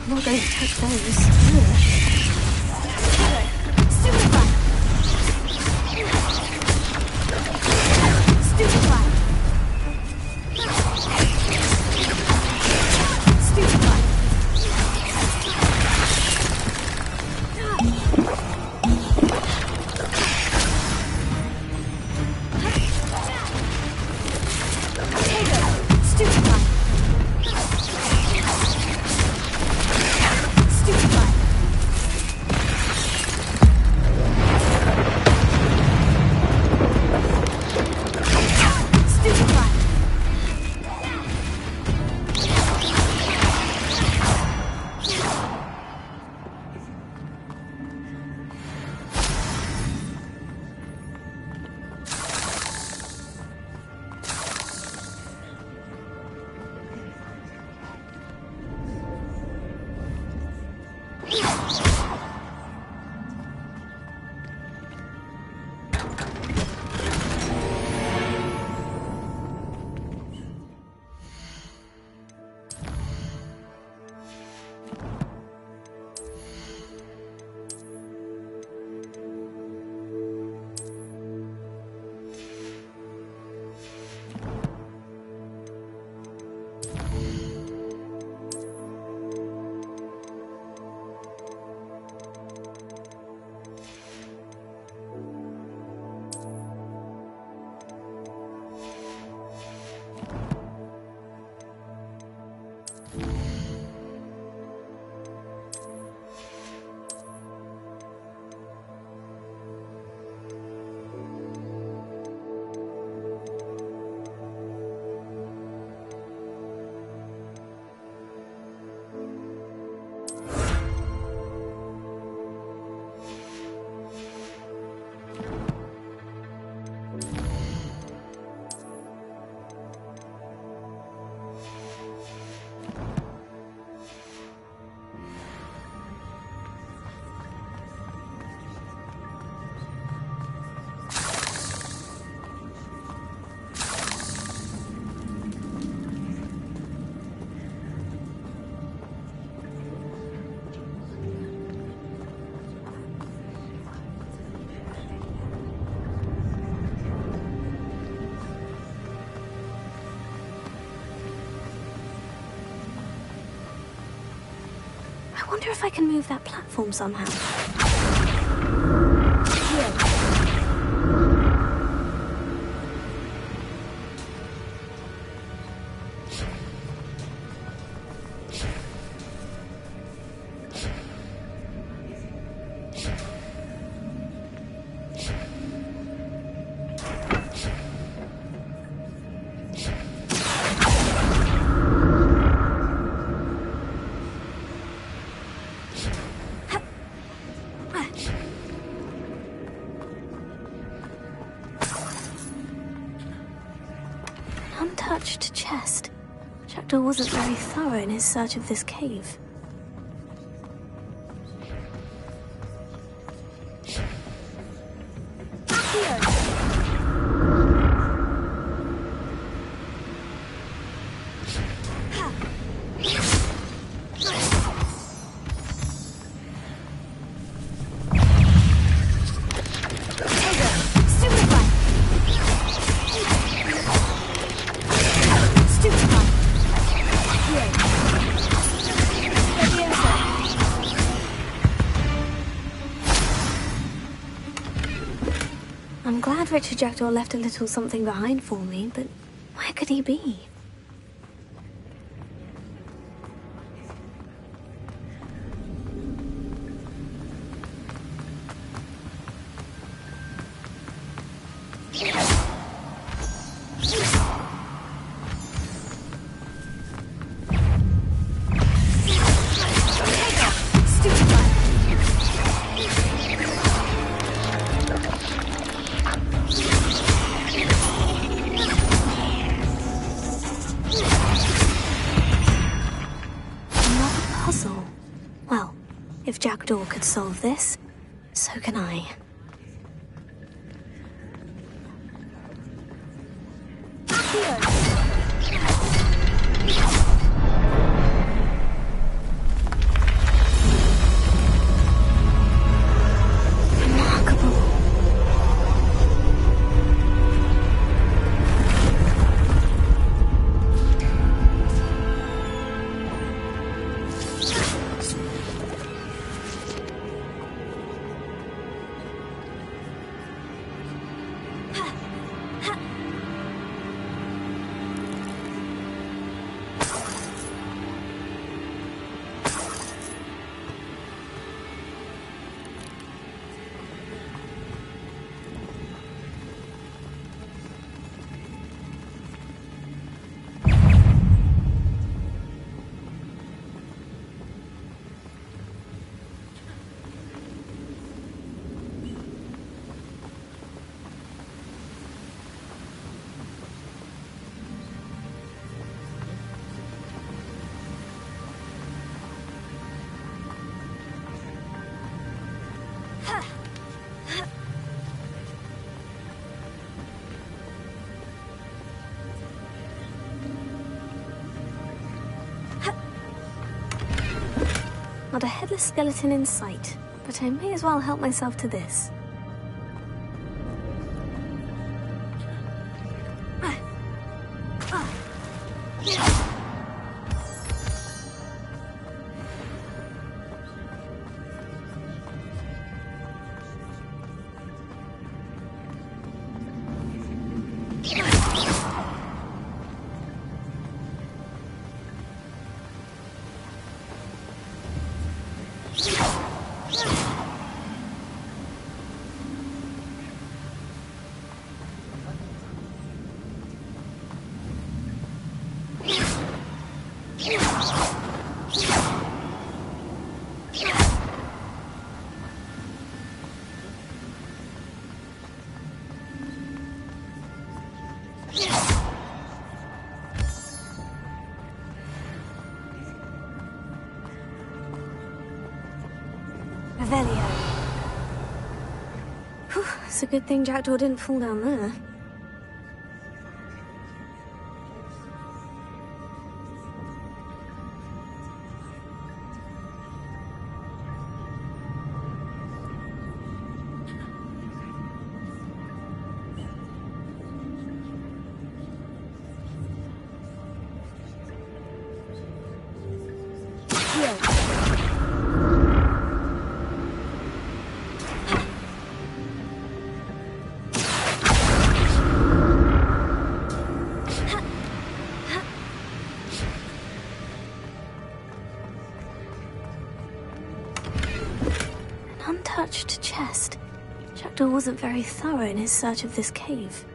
I'm not going to touch those. I wonder if I can move that platform somehow. Untouched chest. Jackdaw wasn't very thorough in his search of this cave. I'm glad Richard Jackdaw left a little something behind for me, but where could he be? If Jackdaw could solve this, so can I. Not a headless skeleton in sight, but I may as well help myself to this. Revelio. Whew, it's a good thing Jackdaw didn't fall down there. untouched chest. Jackdaw wasn't very thorough in his search of this cave.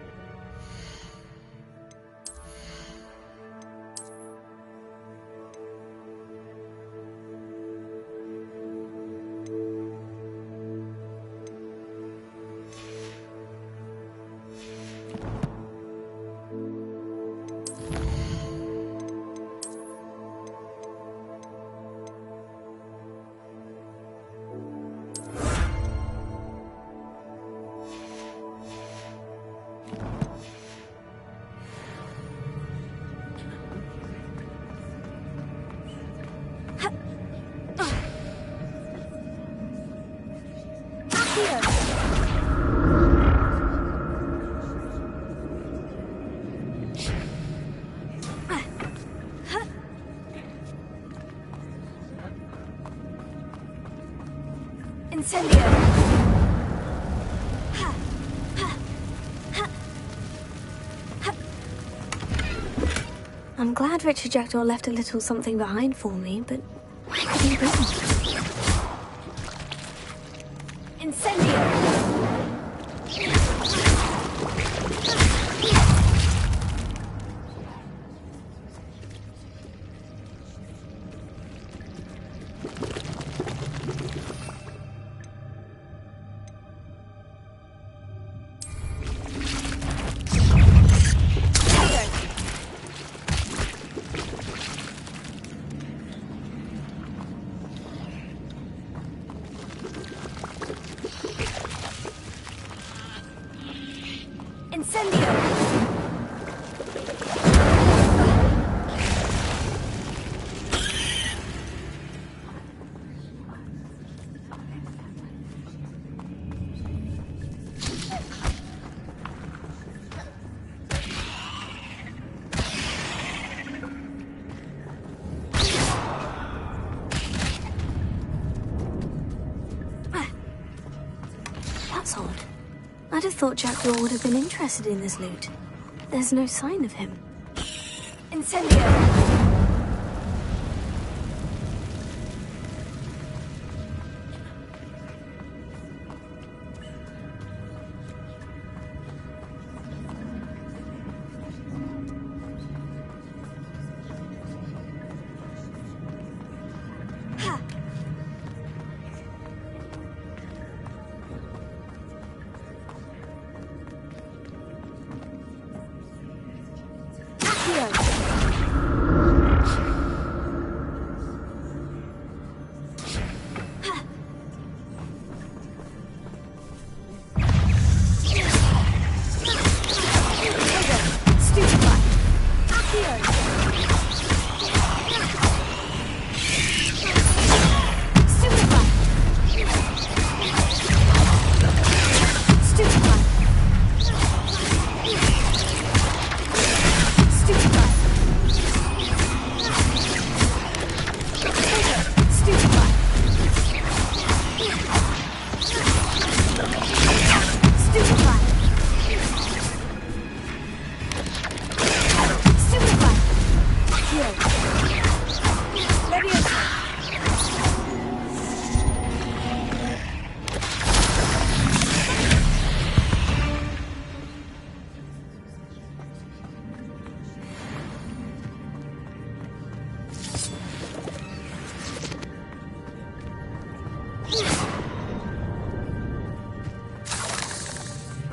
I'm glad Richard Jackdaw left a little something behind for me, but what could he bring? Incendio! That's odd. I'd have thought Jackdaw would have been interested in this loot. There's no sign of him. Incendio!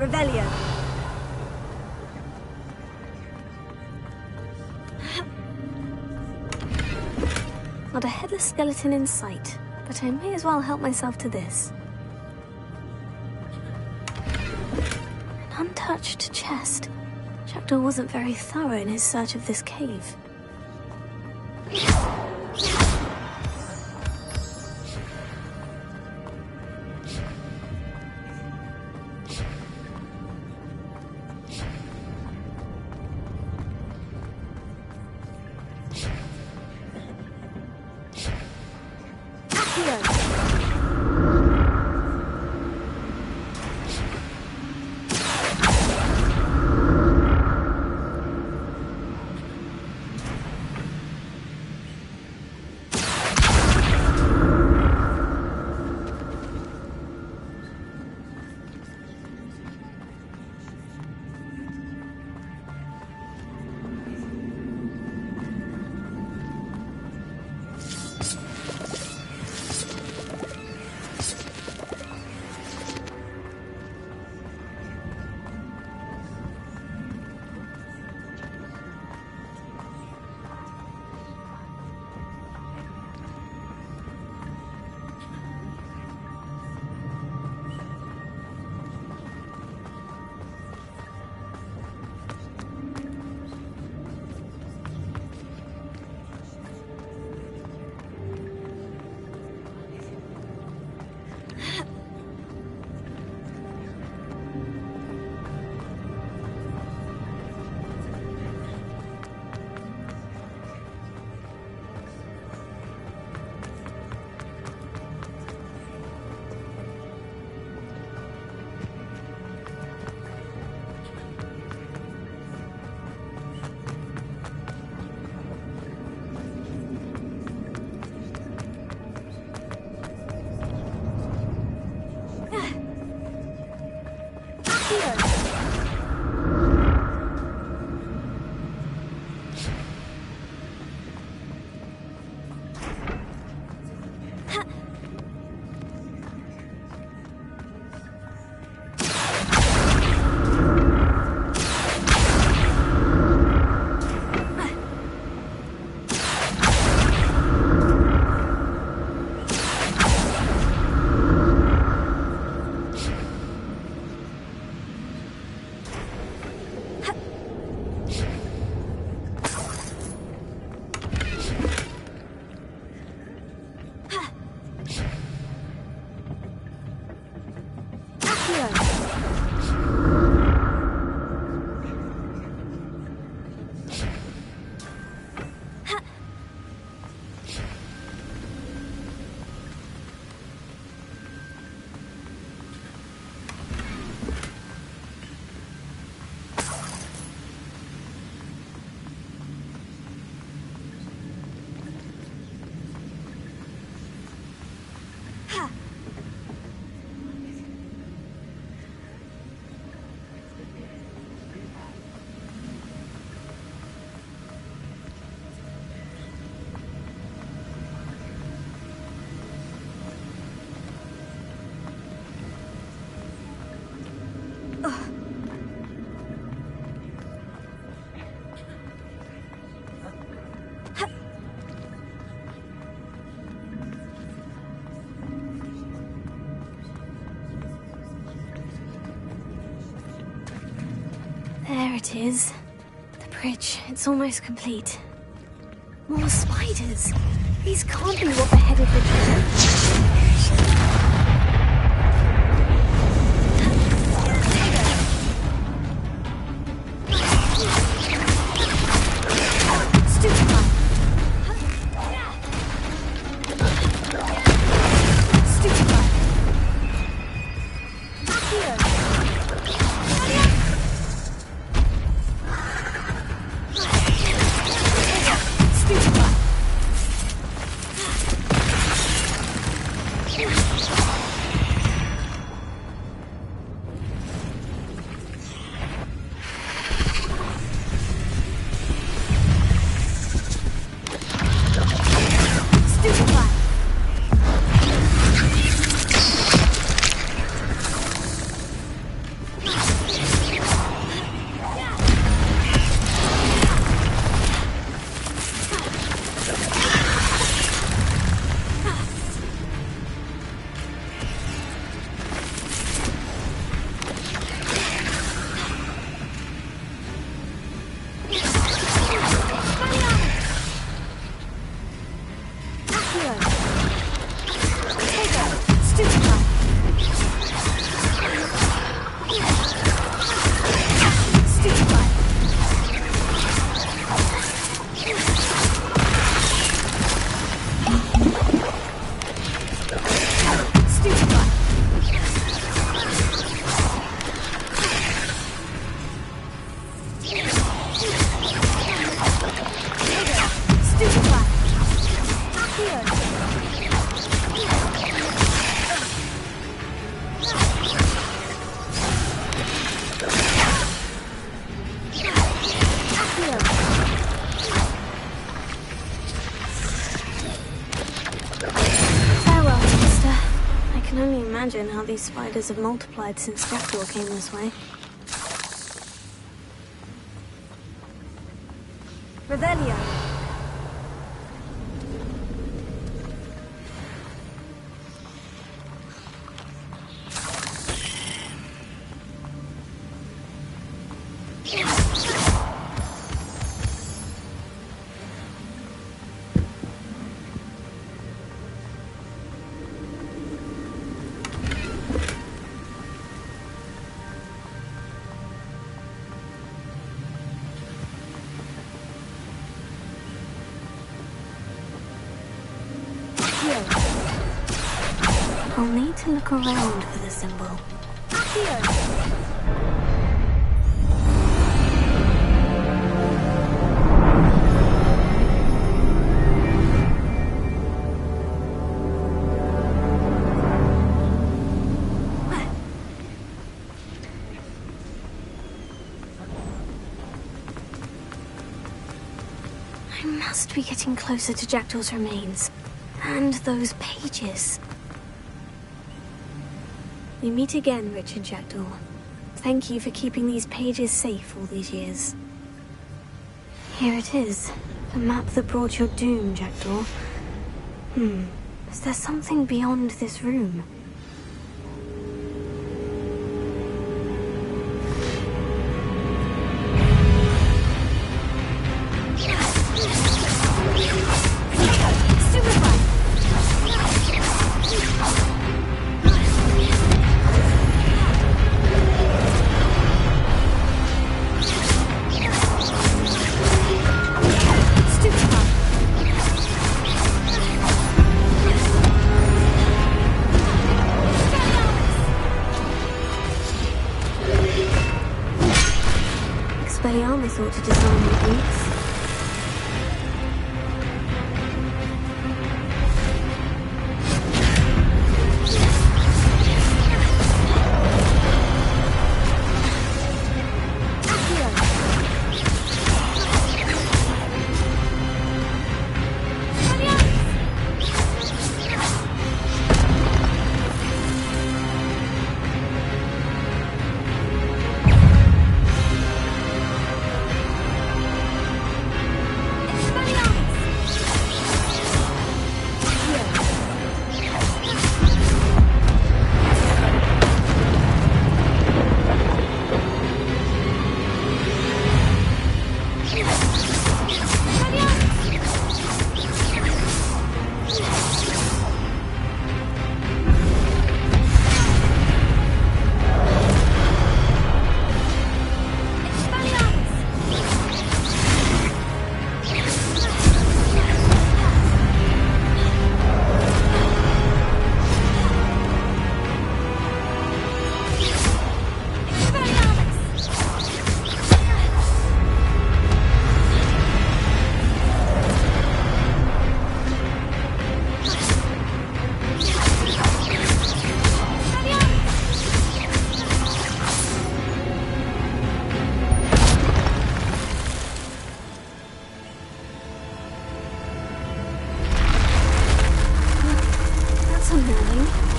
Revelio. Not a headless skeleton in sight, but I may as well help myself to this. An untouched chest. Jackdaw wasn't very thorough in his search of this cave. There it is. The bridge, it's almost complete. More spiders. These can't be what beheaded imagine how these spiders have multiplied since Jackdaw came this way. Revelio! I'll need to look around for the symbol. I must be getting closer to Jackdaw's remains. And those pages. We meet again, Richard Jackdaw. Thank you for keeping these pages safe all these years. Here it is. The map that brought your doom, Jackdaw. Is there something beyond this room? Expelliarmus thought to design the boots.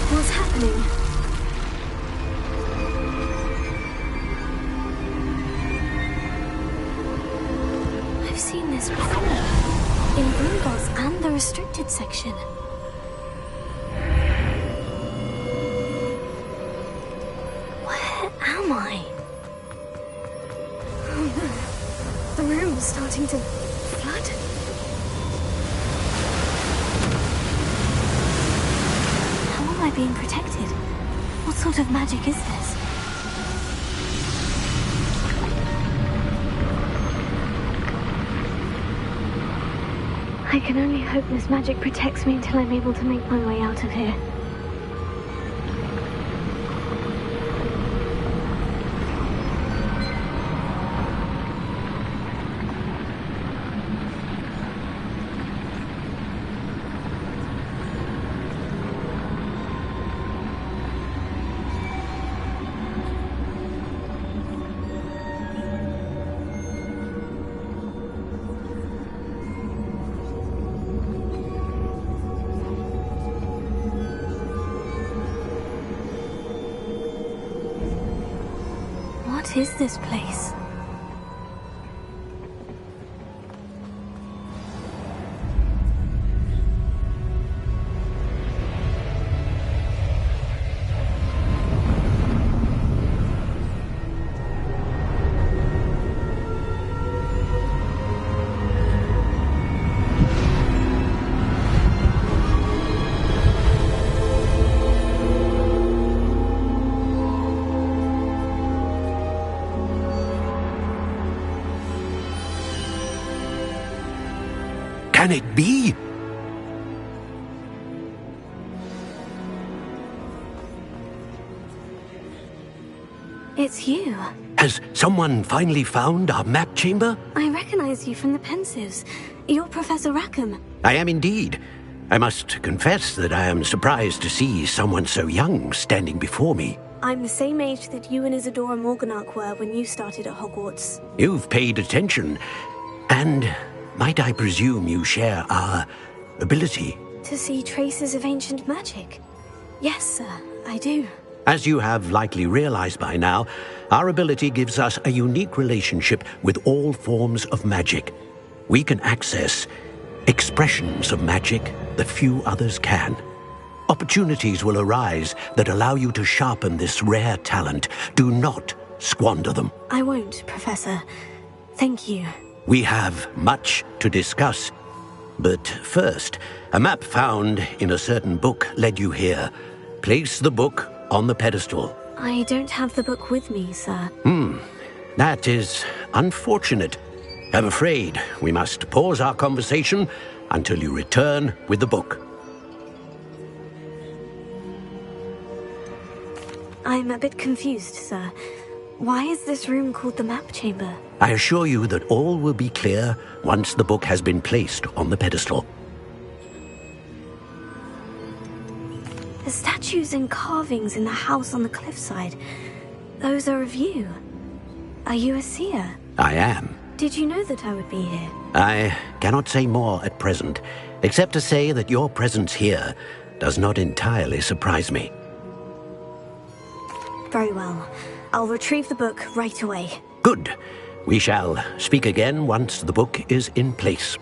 What's happening? I've seen this before. In Gringotts and the restricted section. Where am I? Oh no. The room's starting to flood. How am I being protected? What sort of magic is this? I can only hope this magic protects me until I'm able to make my way out of here. What is this place? Can it be? It's you. Has someone finally found our map chamber? I recognize you from the Pensives. You're Professor Rackham. I am indeed. I must confess that I am surprised to see someone so young standing before me. I'm the same age that you and Isadora Morganach were when you started at Hogwarts. You've paid attention, and might I presume you share our ability? To see traces of ancient magic? Yes, sir, I do. As you have likely realized by now, our ability gives us a unique relationship with all forms of magic. We can access expressions of magic that few others can. Opportunities will arise that allow you to sharpen this rare talent. Do not squander them. I won't, Professor. Thank you. We have much to discuss. But first, a map found in a certain book led you here. Place the book on the pedestal. I don't have the book with me, sir. That is unfortunate. I'm afraid we must pause our conversation until you return with the book. I'm a bit confused, sir. Why is this room called the map chamber? I assure you that all will be clear once the book has been placed on the pedestal. The statues and carvings in the house on the cliffside, those are of you. Are you a seer? I am. Did you know that I would be here? I cannot say more at present, except to say that your presence here does not entirely surprise me. Very well. I'll retrieve the book right away. Good. We shall speak again once the book is in place.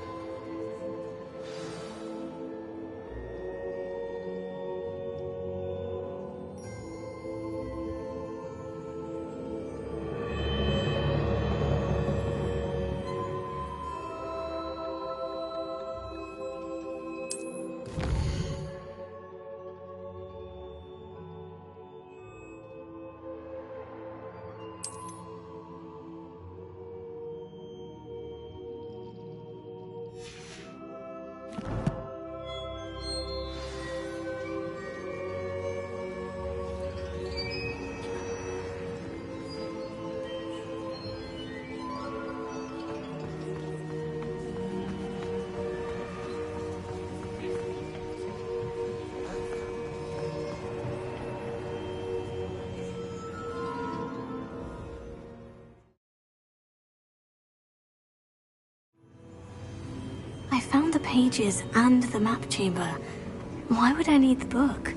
I found the pages and the map chamber. Why would I need the book?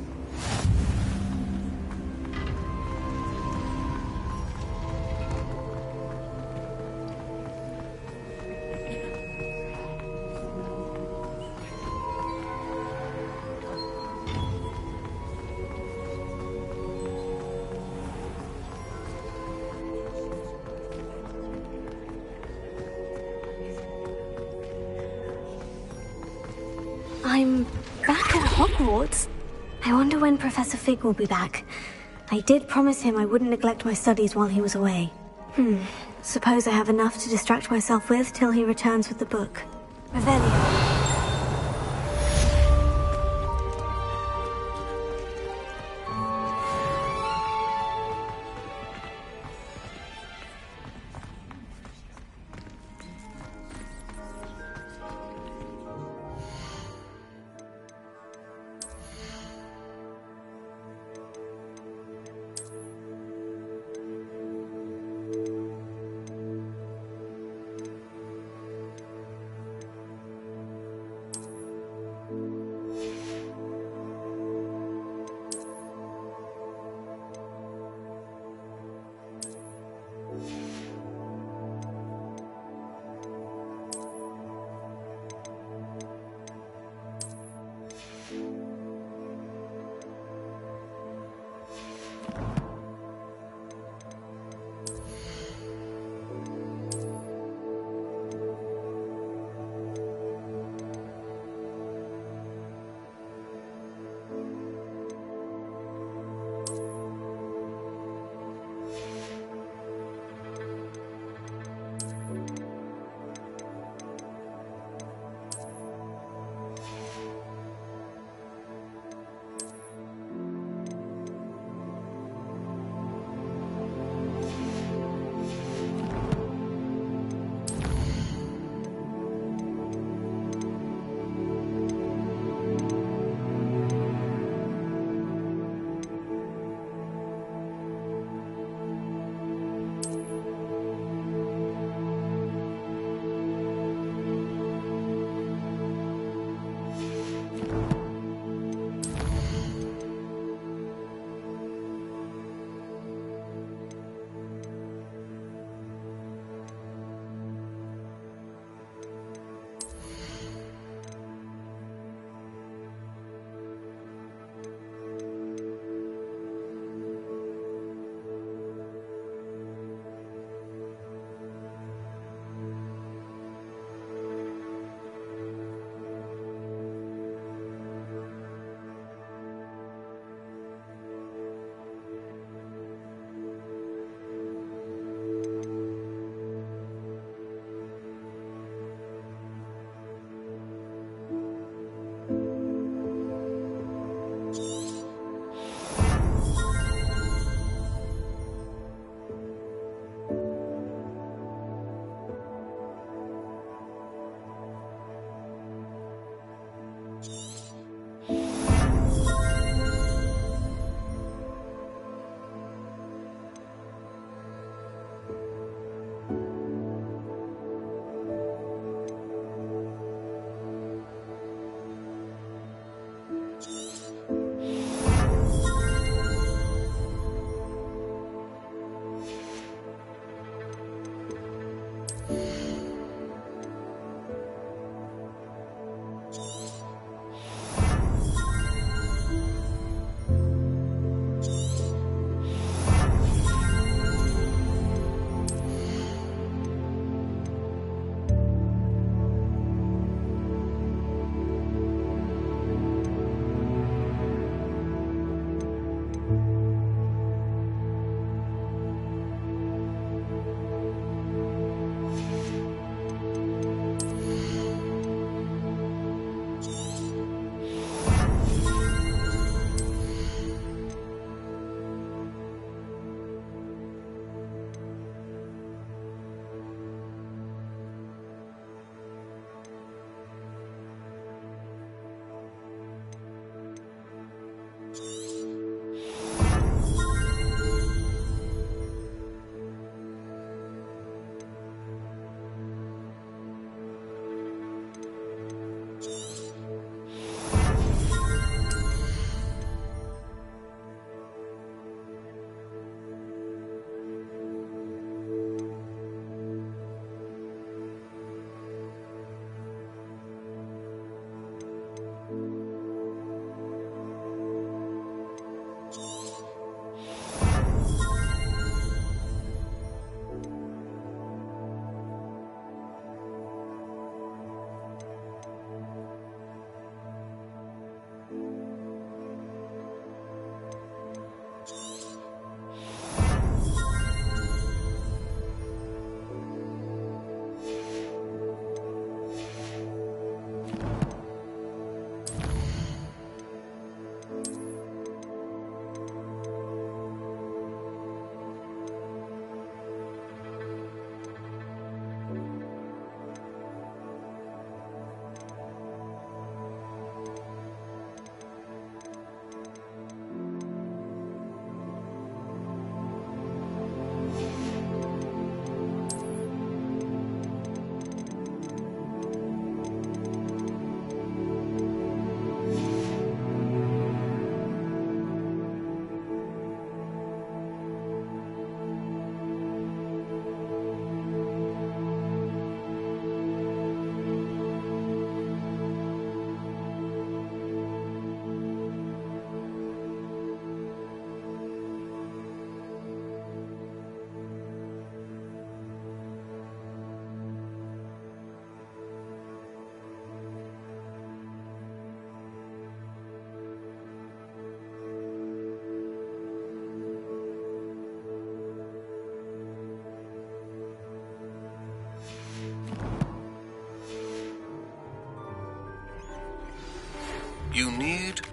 I'm back at Hogwarts. I wonder when Professor Fig will be back. I did promise him I wouldn't neglect my studies while he was away. Suppose I have enough to distract myself with till he returns with the book. Revelio.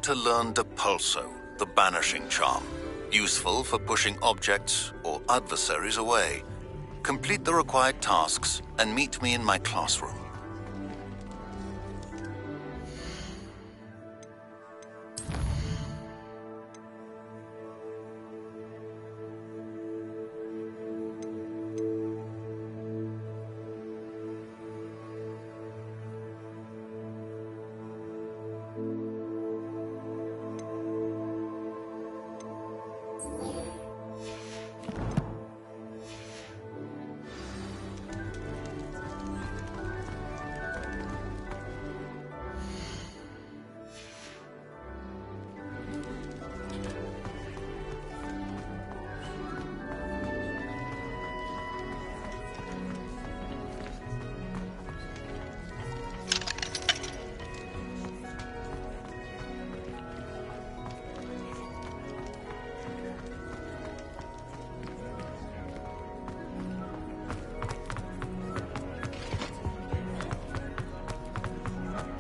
to learn Depulso, the Banishing Charm, useful for pushing objects or adversaries away. Complete the required tasks and meet me in my classroom.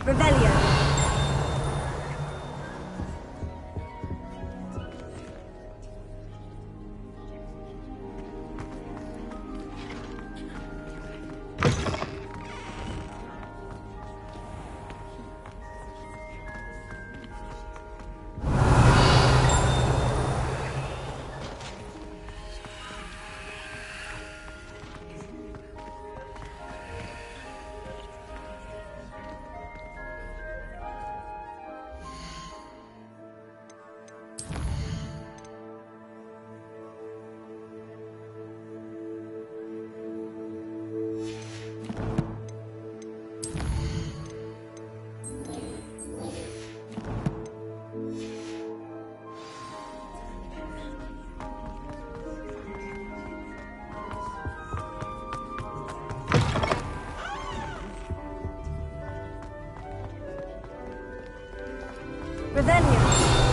Revelio. Revelio.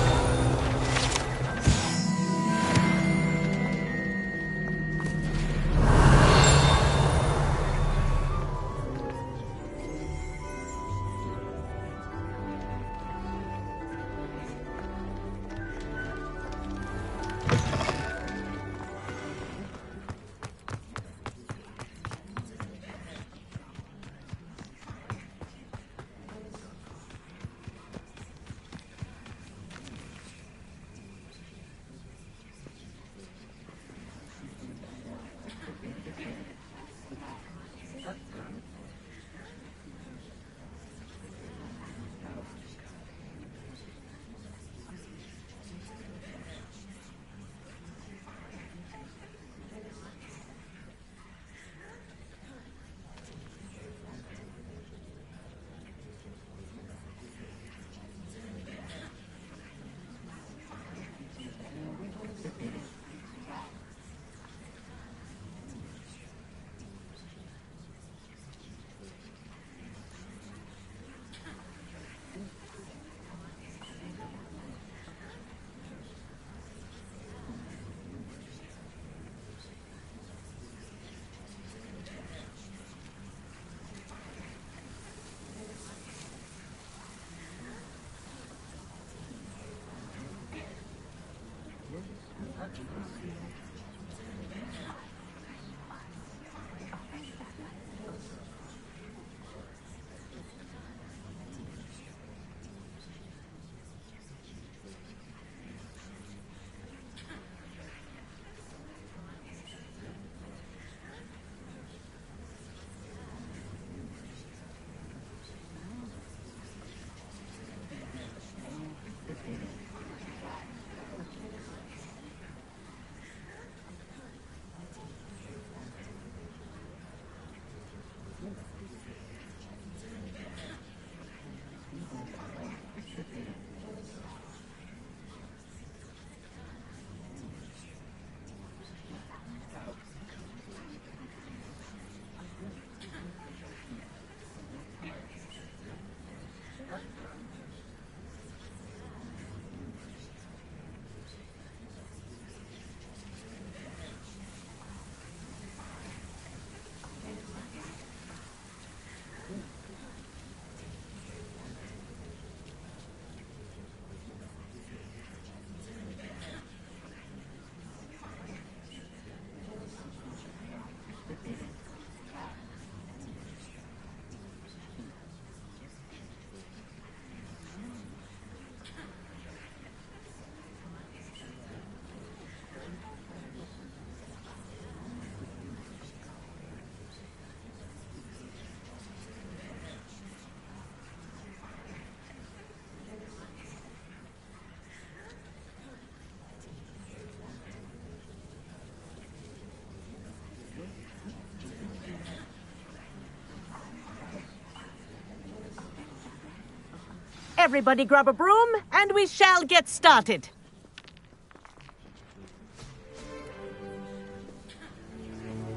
Everybody grab a broom, and we shall get started.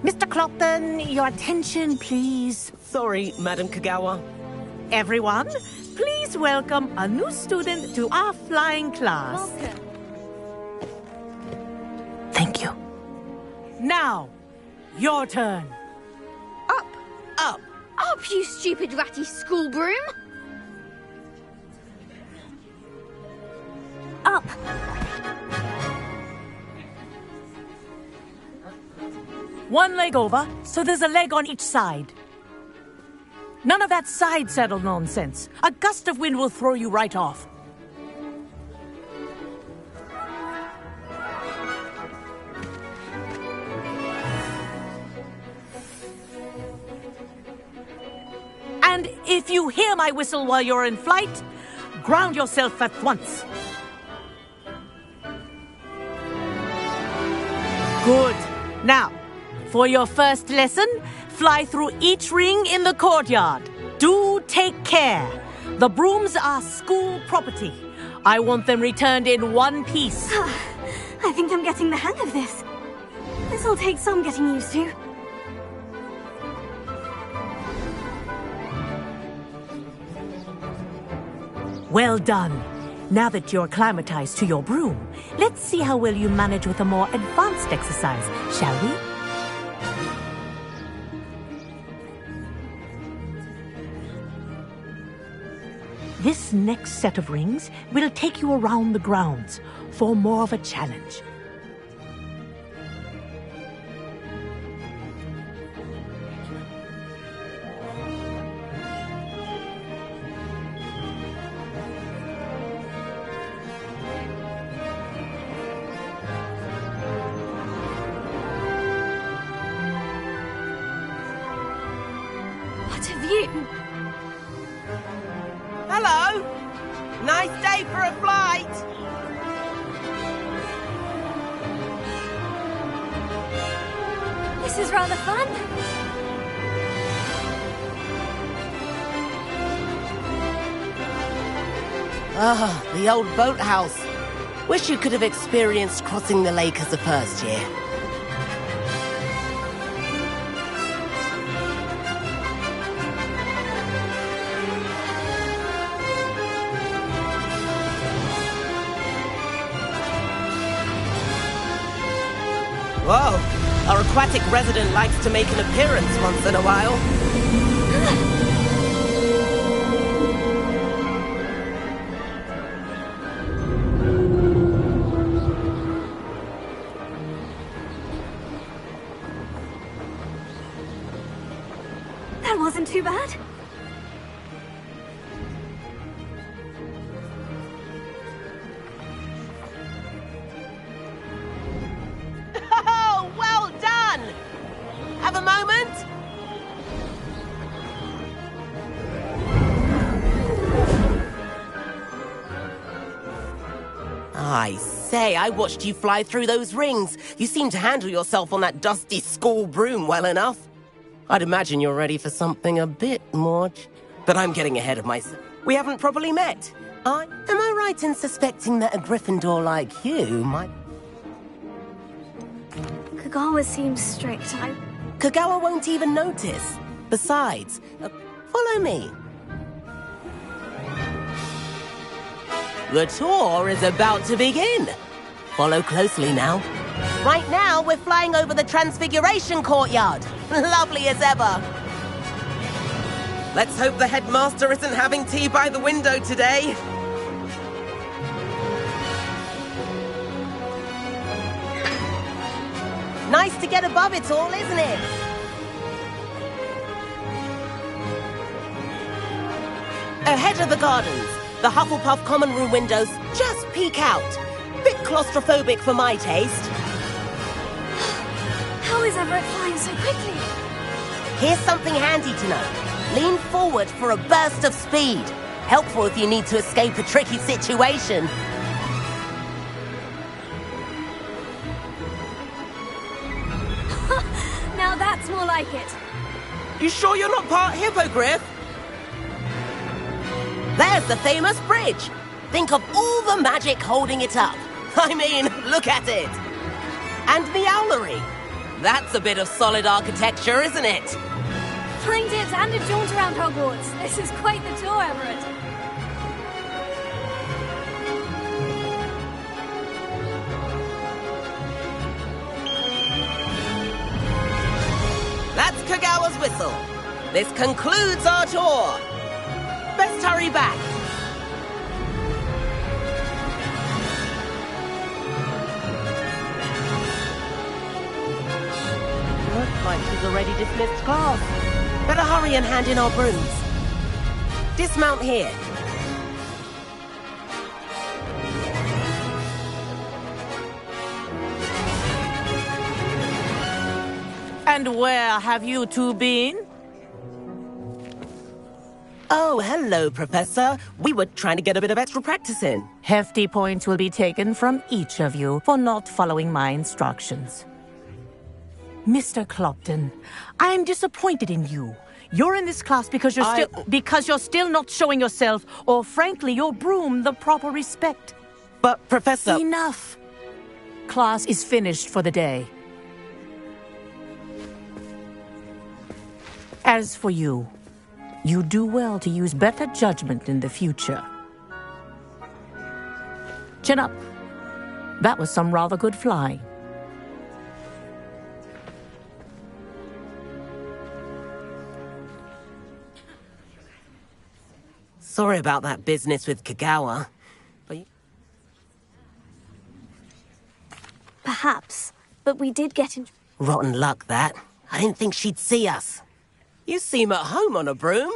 Mr. Clopton, your attention, please. Sorry, Madam Kagawa. Everyone, please welcome a new student to our flying class. Welcome. Thank you. Now, your turn. Up. Up. Up, you stupid ratty school broom. Up. One leg over, so there's a leg on each side. None of that side saddle nonsense. A gust of wind will throw you right off. And if you hear my whistle while you're in flight, ground yourself at once. Good. Now, for your first lesson, fly through each ring in the courtyard. Do take care. The brooms are school property. I want them returned in one piece. I think I'm getting the hang of this. This'll take some getting used to. Well done. Now that you're acclimatized to your broom, let's see how well you manage with a more advanced exercise, shall we? This next set of rings will take you around the grounds for more of a challenge. What a view! Hello! Nice day for a flight! This is rather fun. Ah, the old boathouse. Wish you could have experienced crossing the lake as a first year. Whoa! Our aquatic resident likes to make an appearance once in a while. That wasn't too bad. Oh, well done! Have a moment? I say, I watched you fly through those rings. You seem to handle yourself on that dusty school broom well enough. I'd imagine you're ready for something a bit more... But I'm getting ahead of myself. We haven't properly met. Am I right in suspecting that a Gryffindor like you might... Kagawa seems strict. Kagawa won't even notice. Besides, follow me. The tour is about to begin. Follow closely now. Right now, we're flying over the Transfiguration Courtyard. Lovely as ever. Let's hope the headmaster isn't having tea by the window today. Nice to get above it all, isn't it? Ahead of the gardens, the Hufflepuff common room windows just peek out. Bit claustrophobic for my taste. How is Everett flying so quickly? Here's something handy to know. Lean forward for a burst of speed. Helpful if you need to escape a tricky situation. Now that's more like it. You sure you're not part Hippogriff? There's the famous bridge. Think of all the magic holding it up. I mean, look at it. And the owlery. That's a bit of solid architecture, isn't it? Flying tips and a jaunt around Hogwarts. This is quite the tour, Everett. That's Kagawa's whistle. This concludes our tour. Best hurry back. Looks like she's already dismissed class. Better hurry and hand in our brooms. Dismount here. And where have you two been? Oh, hello, Professor. We were trying to get a bit of extra practice in. Hefty points will be taken from each of you for not following my instructions. Mr. Clopton, I am disappointed in you. You're in this class because you're still not showing yourself, or frankly, your broom, the proper respect. But, Professor... Enough. Class is finished for the day. As for you, you do well to use better judgment in the future. Chin up. That was some rather good flying. Sorry about that business with Kagawa. But... Perhaps, but we did get in... Rotten luck, that. I didn't think she'd see us. You seem at home on a broom.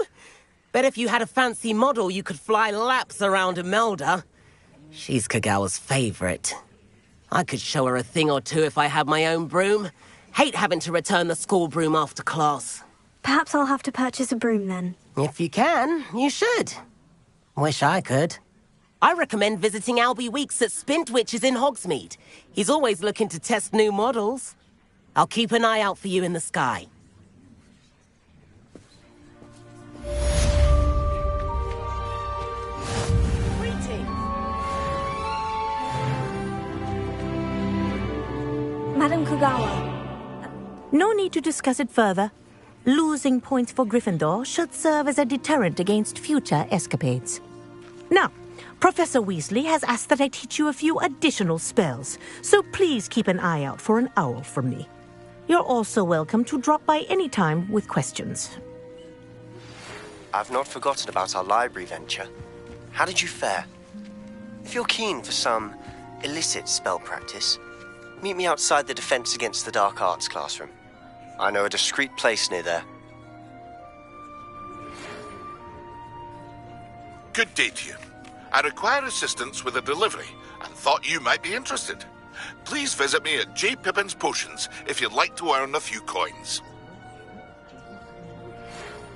Bet if you had a fancy model, you could fly laps around Imelda. She's Kagawa's favorite. I could show her a thing or two if I had my own broom. Hate having to return the school broom after class. Perhaps I'll have to purchase a broom then. If you can, you should. Wish I could. I recommend visiting Albie Weeks at Spintwitches in Hogsmeade. He's always looking to test new models. I'll keep an eye out for you in the sky. Madam Kagawa. No need to discuss it further. Losing points for Gryffindor should serve as a deterrent against future escapades. Now, Professor Weasley has asked that I teach you a few additional spells, so please keep an eye out for an owl from me. You're also welcome to drop by any time with questions. I've not forgotten about our library venture. How did you fare? If you're keen for some illicit spell practice, meet me outside the Defense Against the Dark Arts classroom. I know a discreet place near there. Good day to you. I require assistance with a delivery and thought you might be interested. Please visit me at J. Pippin's Potions if you'd like to earn a few coins.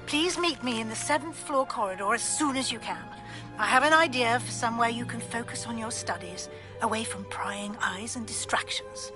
Please meet me in the 7th floor corridor as soon as you can. I have an idea for somewhere you can focus on your studies, away from prying eyes and distractions.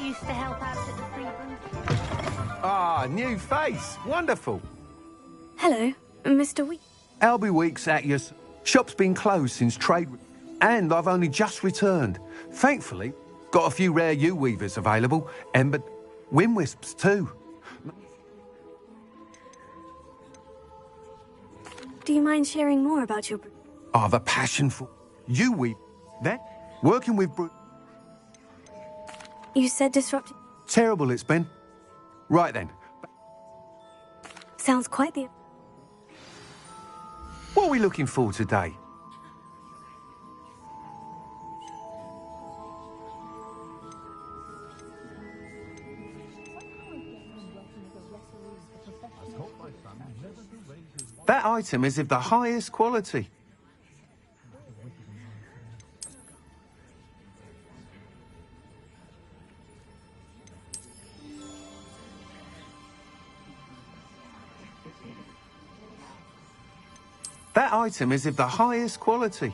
used to help out at the Freeburns. Ah, new face. Wonderful. Hello, Mr. Week. Albie Weeks at your... Shop's been closed since trade... And I've only just returned. Thankfully, got a few rare yew-weavers available, and but wind-wisps too. Do you mind sharing more about your... I've a passion for yew-weave. Then, working with... You said disrupted... Terrible it's been. Right then. Sounds quite the... What are we looking for today? That item is of the highest quality. That item is of the highest quality.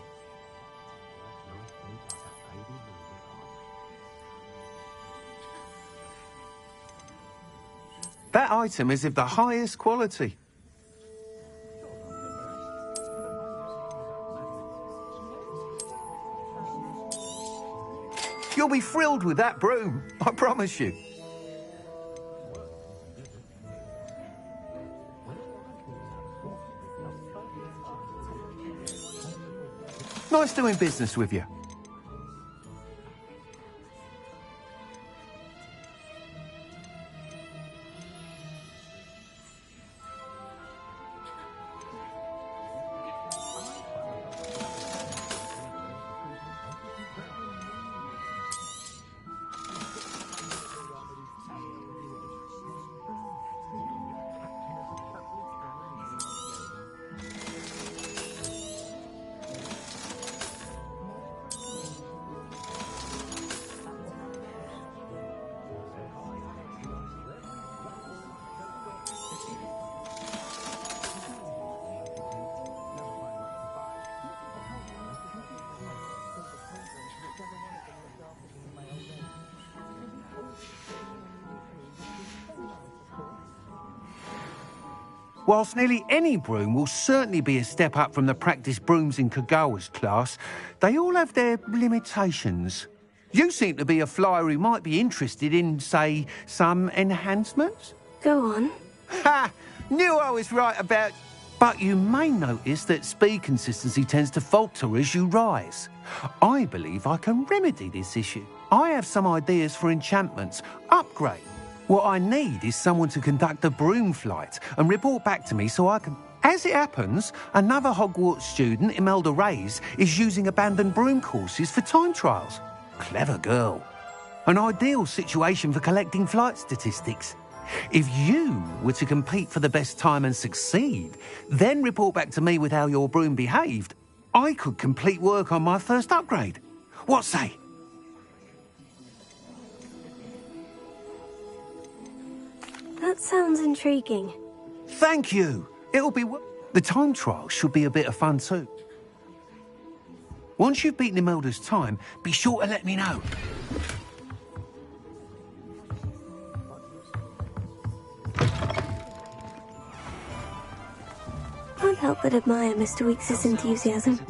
That item is of the highest quality. You'll be thrilled with that broom, I promise you. Nice doing business with you. Whilst nearly any broom will certainly be a step up from the practice brooms in Kagawa's class, they all have their limitations. You seem to be a flyer who might be interested in, say, some enhancements? Go on. Ha! Knew I was right about... But you may notice that speed consistency tends to falter as you rise. I believe I can remedy this issue. I have some ideas for enchantments. Upgrade. What I need is someone to conduct a broom flight and report back to me so I can... As it happens, another Hogwarts student, Imelda Reyes, is using abandoned broom courses for time trials. Clever girl. An ideal situation for collecting flight statistics. If you were to compete for the best time and succeed, then report back to me with how your broom behaved, I could complete work on my first upgrade. What say? That sounds intriguing. Thank you. It'll be... The time trial should be a bit of fun too. Once you've beaten Imelda's time, be sure to let me know. Can't help but admire Mr. Weeks' enthusiasm.